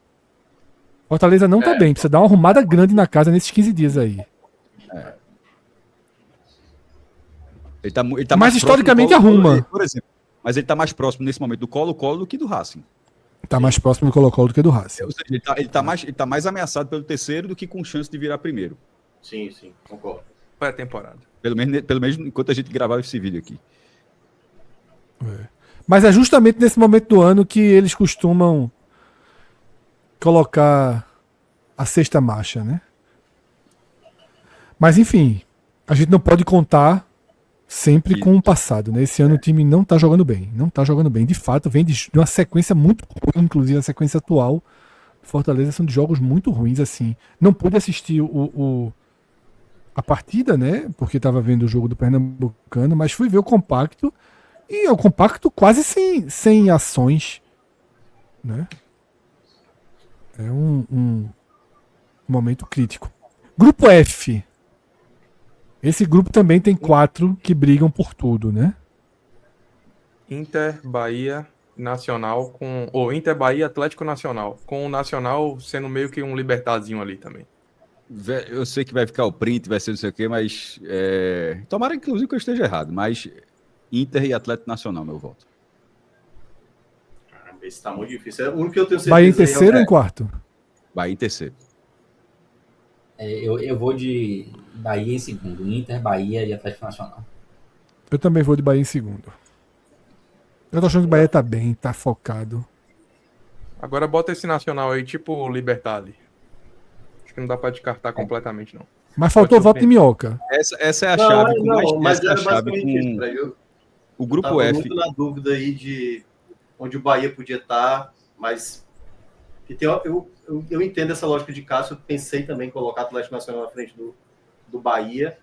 Fortaleza não tá bem. Precisa dar uma arrumada grande na casa nesses 15 dias aí. Ele tá Mas mais historicamente próximo do Colo-Colo, arruma. por exemplo. Mas ele tá mais próximo nesse momento do Colo-Colo do que do Racing. Tá mais próximo do Colo-Colo do que do Racing. Ou seja, ele tá mais ameaçado pelo terceiro do que com chance de virar primeiro. Sim, concordo. Pré-temporada. Pelo menos enquanto a gente gravava esse vídeo aqui. Mas é justamente nesse momento do ano que eles costumam colocar a sexta marcha, né? Mas enfim, a gente não pode contar sempre com o passado, né? Esse ano o time não tá jogando bem. Não tá jogando bem. De fato, vem de uma sequência muito ruim, inclusive a sequência atual. Fortaleza são de jogos muito ruins, assim. Não pude assistir a partida, né? Porque estava vendo o jogo do Pernambucano, mas fui ver o compacto. E é o compacto quase sem ações, né? É um momento crítico. Grupo F. Esse grupo também tem 4 que brigam por tudo, né? Inter, Bahia, Nacional com... Ou Inter, Bahia, Atlético Nacional. Com o Nacional sendo meio que um libertadinho ali também. Eu sei que vai ficar o print, vai ser não sei o quê, mas... Tomara, inclusive, que eu esteja errado, mas Inter e Atlético Nacional, meu voto. Caramba, esse tá muito difícil. O único que eu tenho certeza Bahia em terceiro ou em quarto? Bahia em terceiro. Eu vou de Bahia em segundo. Inter, Bahia e Atlético Nacional. Eu também vou de Bahia em segundo. Eu tô achando que o Bahia tá bem, tá focado. Agora bota esse Nacional aí, tipo o Libertad. Acho que não dá pra descartar completamente, não. Mas faltou o voto de Minhoca. Essa é a chave. Mas essa é a era chave basicamente isso, com Fred. o grupo Tava F. muito na dúvida aí de onde o Bahia podia estar, mas eu entendo essa lógica de Cássio. Eu pensei também em colocar o Atlético Nacional na frente do Bahia,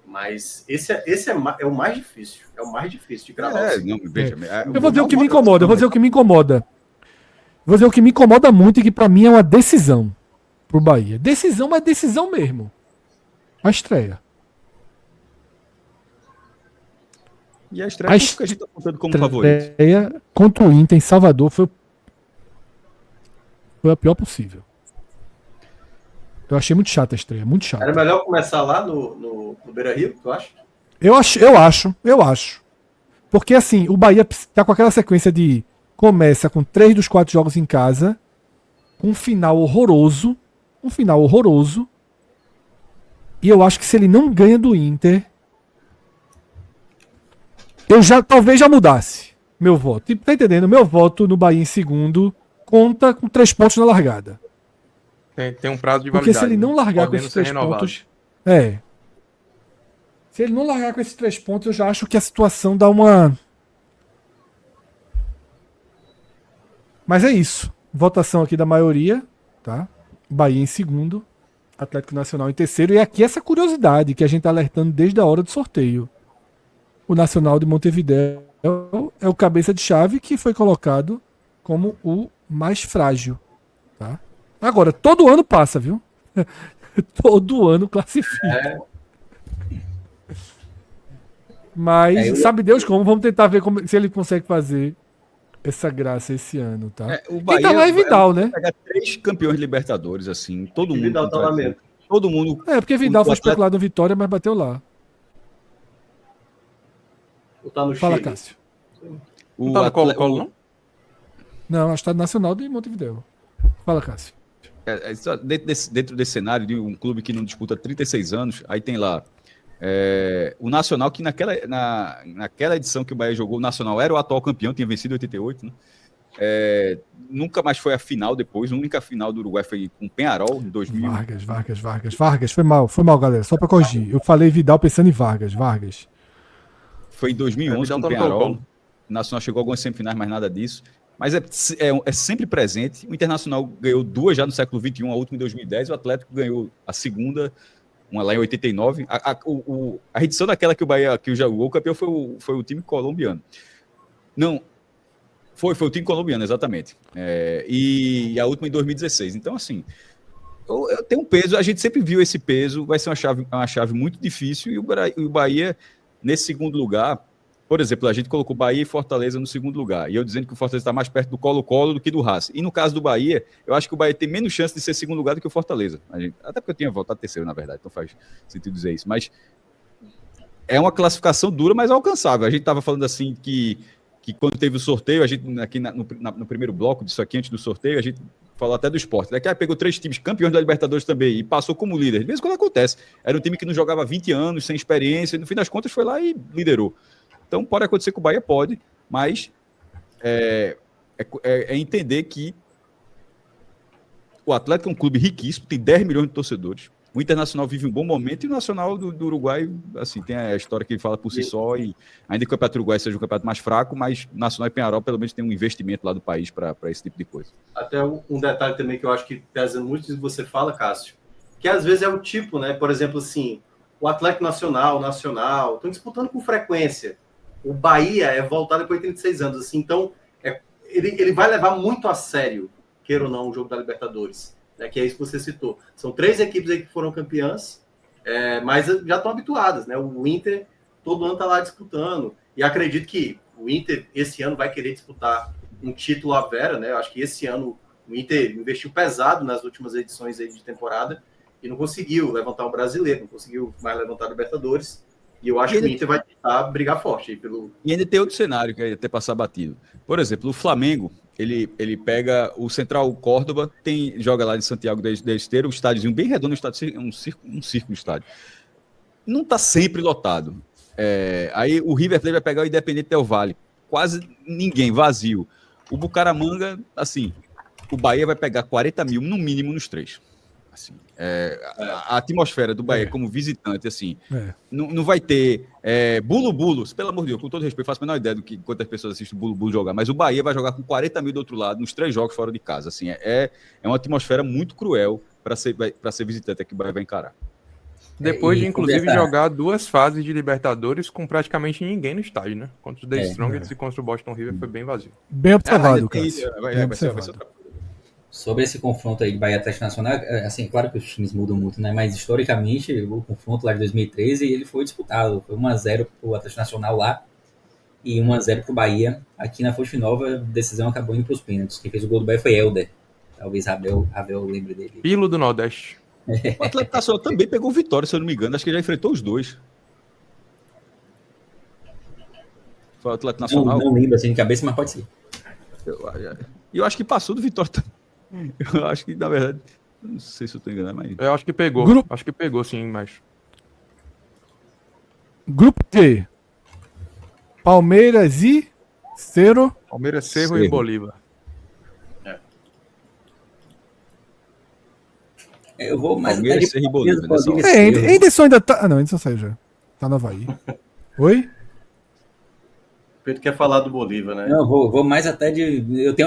mas esse é o mais difícil. É o mais difícil de gravar. Veja, Eu vou dizer o que me incomoda. Vou dizer o que me incomoda muito e que pra mim é uma decisão pro Bahia. Decisão, mas decisão mesmo. A estreia. E a estreia que a gente tá contando como favorito. A estreia contra o Inter em Salvador foi a pior possível. Eu achei muito chata a estreia, muito chata. Era melhor começar lá no Beira-Rio, tu acha? Eu acho. Porque assim, o Bahia tá com aquela sequência de começa com 3 dos 4 jogos em casa, com um final horroroso, e eu acho que se ele não ganha do Inter, talvez já mudasse. meu voto. Tipo, tá entendendo? Meu voto no Bahia em segundo conta com 3 pontos na largada. Tem um prazo de Porque validade. se ele não largar com podendo esses ser 3 renovado. pontos. É. Se ele não largar com esses 3 pontos, eu já acho que a situação dá uma. Mas é isso. Votação aqui da maioria, tá? Bahia em segundo, Atlético Nacional em terceiro. E aqui essa curiosidade que a gente tá alertando desde a hora do sorteio. O Nacional de Montevidéu é o cabeça de chave que foi colocado como o mais frágil, tá? Agora, todo ano passa, viu? Todo ano classifica. Mas sabe Deus como? Vamos tentar ver se ele consegue fazer essa graça esse ano, tá? O Quem tá lá é Vidal, né? Pegar 3 campeões de Libertadores, assim, todo mundo. Vidal tá lá mesmo. Todo mundo. É, porque Vidal foi Atlético- especulado no Vitória, mas bateu lá. Ou tá no Fala, Chile? Cássio. Não tá no Colo-Colo, não? Não, acho que tá no Nacional de Montevidéu. Fala, Cássio. Só dentro desse cenário de um clube que não disputa 36 anos, aí tem lá o Nacional, que naquela edição que o Bahia jogou, o Nacional era o atual campeão, tinha vencido em 88, né? Nunca mais foi a final depois, a única final do Uruguai foi com o Peñarol em 2000. Vargas. Foi mal, galera. Só pra corrigir. Eu falei Vidal pensando em Vargas. Foi em 2011 Vidal com o tá no Peñarol. Colo-Colo. O Nacional chegou a algumas semifinais, mas nada disso. Mas é sempre presente. O Internacional ganhou 2 já no século XXI, a última em 2010. O Atlético ganhou a segunda, uma lá em 89. A edição daquela que o Bahia que jogou, o campeão foi o time colombiano. Não, foi o time colombiano, exatamente. E a última em 2016. Então, assim, eu tenho um peso, a gente sempre viu esse peso, vai ser uma chave muito difícil. E o Bahia, nesse segundo lugar, por exemplo, a gente colocou Bahia e Fortaleza no segundo lugar. E eu dizendo que o Fortaleza está mais perto do Colo-Colo do que do Racing. E no caso do Bahia, eu acho que o Bahia tem menos chance de ser segundo lugar do que o Fortaleza. Até porque eu tinha votado terceiro, na verdade, então faz sentido dizer isso. Mas é uma classificação dura, mas alcançável. A gente estava falando assim que quando teve o sorteio, a gente aqui no primeiro bloco disso aqui, antes do sorteio, a gente falou até do Sport. Daqui pegou 3 times campeões da Libertadores também e passou como líder. De vez em quando acontece. Era um time que não jogava 20 anos, sem experiência, e no fim das contas foi lá e liderou. Então pode acontecer com o Bahia, pode, mas é entender que o Atlético é um clube riquíssimo, tem 10 milhões de torcedores. O Internacional vive um bom momento e o Nacional do Uruguai, assim, tem a história que ele fala por si só, e ainda que o Campeonato Uruguai seja um campeonato mais fraco, mas Nacional e Peñarol pelo menos tem um investimento lá do país para esse tipo de coisa. Até um detalhe também que eu acho que pesa muito isso que você fala, Cássio, que às vezes é o tipo, né? Por exemplo, assim, o Atlético Nacional, estão disputando com frequência. O Bahia é voltado depois de 36 anos, assim, então ele vai levar muito a sério, queira ou não, o jogo da Libertadores, né, que é isso que você citou. São 3 equipes aí que foram campeãs, mas já estão habituadas, né? O Inter todo ano está lá disputando, e acredito que o Inter esse ano vai querer disputar um título à Vera, né? Eu acho que esse ano o Inter investiu pesado nas últimas edições aí de temporada e não conseguiu levantar um brasileiro, não conseguiu mais levantar a Libertadores. E eu acho que o Inter vai tentar brigar forte aí pelo. E ainda tem outro cenário que é até passar batido. Por exemplo, o Flamengo, ele pega o Central Córdoba, joga lá em Santiago del Esteiro, um estádiozinho bem redondo, um círculo estádio. Não está sempre lotado. Aí o River Plate vai pegar o Independente Del Valle. Quase ninguém, vazio. O Bucaramanga, assim, o Bahia vai pegar 40 mil, no mínimo, nos 3. Assim, a atmosfera do Bahia como visitante, assim, não vai ter bulo-bulo, pelo amor de Deus, com todo respeito, faço a menor ideia do que quantas pessoas assistem o bulo-bulo jogar, mas o Bahia vai jogar com 40 mil do outro lado, nos 3 jogos fora de casa, assim, é uma atmosfera muito cruel para ser visitante que o Bahia vai encarar. Depois de, inclusive, jogar 2 fases de Libertadores com praticamente ninguém no estádio, né? Contra os The Strongest e contra o Boston River foi bem vazio. Bem observado, Cássio. Vai ser outra coisa. Sobre esse confronto aí de Bahia Atlético Nacional, assim, claro que os times mudam muito, né? Mas historicamente, o confronto lá de 2013, ele foi disputado. Foi 1-0 pro Atlético Nacional lá e 1-0 pro Bahia. Aqui na Fonte Nova, a decisão acabou indo pros pênaltis. Quem fez o gol do Bahia foi Helder. Talvez Ravel lembre dele. Pilo do Nordeste. O Atlético Nacional também pegou Vitória, se eu não me engano. Acho que ele já enfrentou os 2. Foi o Atlético Nacional. Não lembro assim de cabeça, mas pode ser. Eu acho que passou do Vitória também. Eu acho que, na verdade, não sei se eu estou enganado, mas... Eu acho que pegou. Acho que pegou, sim, mas... Grupo D. Palmeiras e Cerro. Palmeiras, Cerro e Cerro. Bolívar. Eu vou mais até Palmeiras, de Cerro e Palmeiras, Bolívar, nessa Bolívia, hora. É, Cerro. Anderson ainda tá. Ah, não, Anderson saiu já. Tá no Havaí. Oi? Pedro quer falar do Bolívar, né? Não, eu vou mais até de.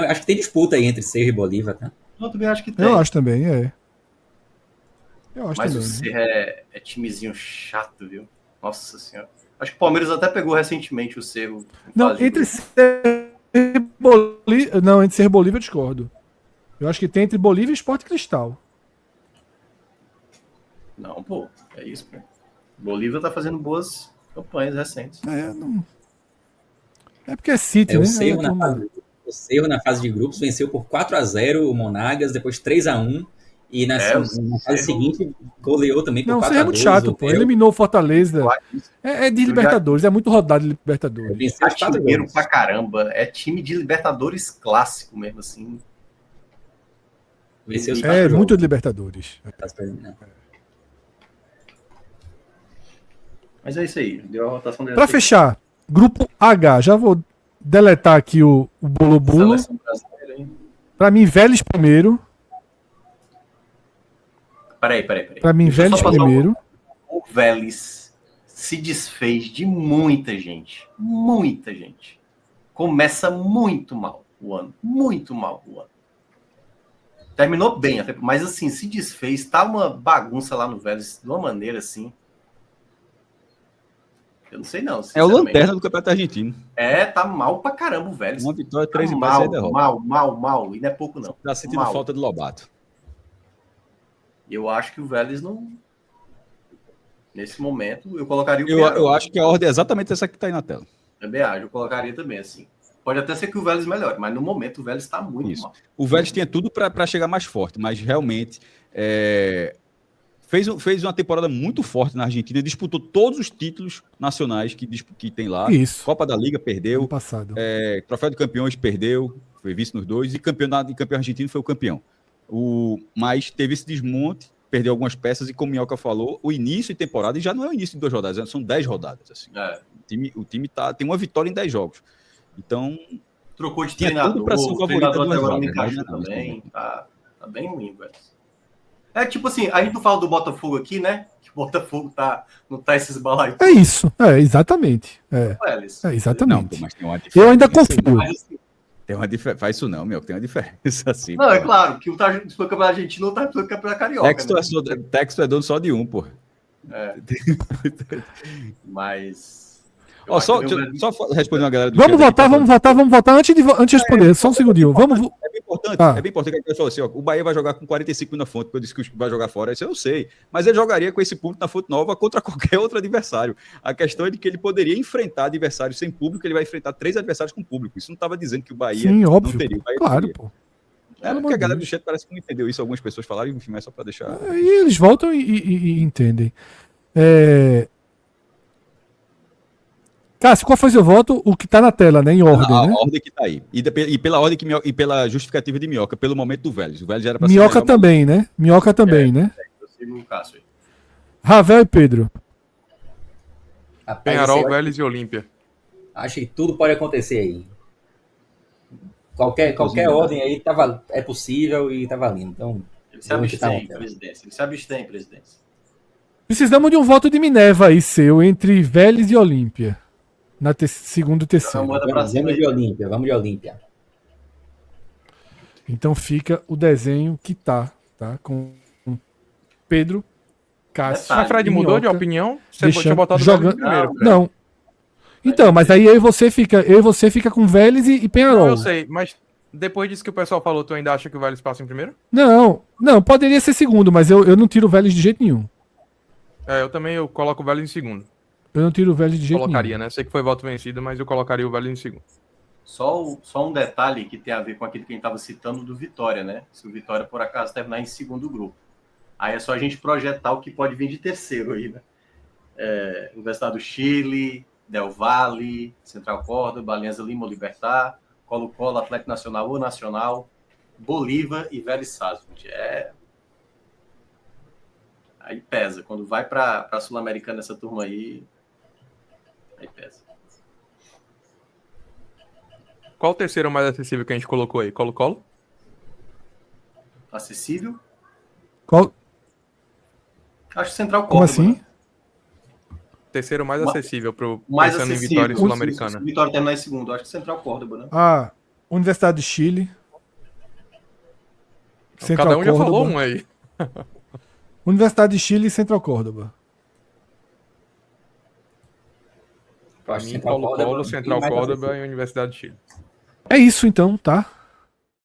Acho que tem disputa aí entre Cerro e Bolívar, tá? Eu também acho que tem. Eu acho também, é. Eu acho Mas também. o Né? Cerro é timezinho chato, viu? Nossa senhora. Acho que o Palmeiras até pegou recentemente o Cerro. em Não, fase de entre grupo. Cerro e Bolívia. Não, entre Cerro e Bolívia eu discordo. Eu acho que tem entre Bolívia e Sport Cristal. Não, pô. É isso, pô. Bolívia tá fazendo boas campanhas recentes. É, não... é porque é City, É, né? o Aí a Cerro, turma- o Cerro na fase de grupos venceu por 4-0 o Monagas, depois 3-1. E O na fase Cerro. seguinte goleou também por Não, o Cerro é muito 4-2 chato, o pô. Bel. Eliminou o Fortaleza. Eu É de já- Libertadores, é muito rodado de Libertadores. Venceu os 4 Artilheiro jogos. pra caramba. É time de Libertadores clássico mesmo, assim. Venceu os É 4 jogos. muito de Libertadores. Mas é isso aí. Deu a rotação dele. Pra fechar, grupo H, já vou deletar aqui o Bolo Bolo. Seleção brasileira, hein? Pra mim, Vélez primeiro. Peraí. Pra mim, Deixa eu Vélez só passar primeiro. O Vélez se desfez de muita gente. Muita gente. Começa muito mal o ano. Muito mal o ano. Terminou bem, até, mas assim, se desfez. Tá uma bagunça lá no Vélez, de uma maneira assim. Eu não sei não, É o sinceramente. lanterna do Campeonato Argentino. Tá mal pra caramba o Vélez. Uma vitória, Tá 3 empates e 6 derrotas. mal. E não é pouco não. Tá sentindo Mal. falta de Lobato. Eu acho que o Vélez não... Nesse momento, eu colocaria o Eu Peñarol. acho que a ordem é exatamente essa que tá aí na tela. Também acho, eu colocaria também assim. Pode até ser que o Vélez melhore, mas no momento o Vélez está muito Isso. mal. O Vélez tinha tudo para chegar mais forte, mas realmente fez uma temporada muito forte na Argentina, disputou todos os títulos nacionais que tem lá. Isso. Copa da Liga perdeu, Ano passado. Troféu de Campeões perdeu, foi vice nos dois, e campeão argentino foi o campeão. Mas teve esse desmonte, perdeu algumas peças, e como o Minhoca falou, o início de temporada, e já não é o início de 2 rodadas, são 10 rodadas. Assim. O time tem uma vitória em 10 jogos. Então, Trocou de tinha treinador. tudo para ser o O favorito treinador a até 2 agora não vagas. encaixou Mas não, também. Tá bem ruim, velho. É tipo assim, a gente não fala do Botafogo aqui, né? Que o Botafogo não tá esses balaios. É isso. É, exatamente. Vélez. É, Não, exatamente. mas tem uma diferença. Eu ainda confio. Mas, assim, Tem uma diferença. Faz isso não, meu. Tem uma diferença assim. não, é pô. claro que um tá disputando o Campeonato Argentino, outro tá disputando o Campeonato Carioca. Texto é dono só de um, pô. Mas... Ó, só responder uma galera do Vamos chat aqui, vamos votar antes de responder. Só um segundinho. Vamos. É bem importante, Ah. é bem importante que a gente falou assim, ó, o Bahia vai jogar com 45 na fonte, porque eu disse que vai jogar fora, isso eu sei, mas ele jogaria com esse público na Fonte Nova contra qualquer outro adversário. A questão é de que ele poderia enfrentar adversários sem público, ele vai enfrentar 3 adversários com público. Isso não estava dizendo que o Bahia Sim, não óbvio. teria. O Bahia Claro, teria. pô. Porque a galera do chat parece que não entendeu isso, algumas pessoas falaram, enfim, mas só para deixar... E eles voltam e entendem. Cássio, qual foi seu voto? O que tá na tela, né? Em ordem, A né? ordem que tá aí. E pela ordem e pela justificativa de Minhoca, pelo momento do Vélez. O Vélez já era para ser Minhoca melhor, também, né? Minhoca também, né? Eu sigo o Cássio aí. Ravel e Pedro. Rapaz, Peñarol, esse- Vélez e Olímpia. Acho que tudo pode acontecer aí. Qualquer ordem aí é possível e tá valendo. Então, Ele se vamos ficar abstém, na tela. presidência. Ele se abstém, presidência. Precisamos de um voto de Minerva aí, seu, entre Vélez e Olímpia. Na segundo e terceiro. Manda pra cima aí. Vamos de Olímpia. Então fica o desenho que tá com Pedro, Cássio. Detalhe. Mas Fred e mudou de Minhoca opinião? Você deixando- tinha botado o jogando- Vélez primeiro. Fred. Não. Então, mas aí eu e você fica com Vélez e Não, Peñarol. eu sei, mas depois disso que o pessoal falou, tu ainda acha que o Vélez passa em primeiro? Não, poderia ser segundo, mas eu não tiro o Vélez de jeito nenhum. Eu também coloco o Vélez em segundo. Eu não tiro o Vélez de jeito Colocaria, nenhum. né? Sei que foi voto vencido, mas eu colocaria o Vélez em segundo. Só um detalhe que tem a ver com aquilo que a gente estava citando do Vitória, né? Se o Vitória, por acaso, terminar em segundo grupo. Aí é só a gente projetar o que pode vir de terceiro aí, né? Universidade do Chile, Del Valle, Central Córdoba, Alianza Lima, Libertad, Colo-Colo, Atlético Nacional, O Nacional, Bolívar e Vélez Sarsfield. Aí pesa. Quando vai para a Sul-Americana essa turma aí pesa. Qual o terceiro mais acessível que a gente colocou aí? Colo-Colo? Acessível? Qual, Acho que Central como Córdoba. assim? Né? Terceiro mais acessível, Mais pensando em acessível. Vitória e Se Sul-Americana. Vitória terminar em segundo. Acho que Central Córdoba, né? Ah, Universidade de Chile. Central Cada um já Córdoba. falou um aí. Universidade de Chile e Central Córdoba. Pra Acho mim, Central Córdoba Colo-Colo, bem Central mais Córdoba acessível. e Universidade de Chile. É isso então, tá?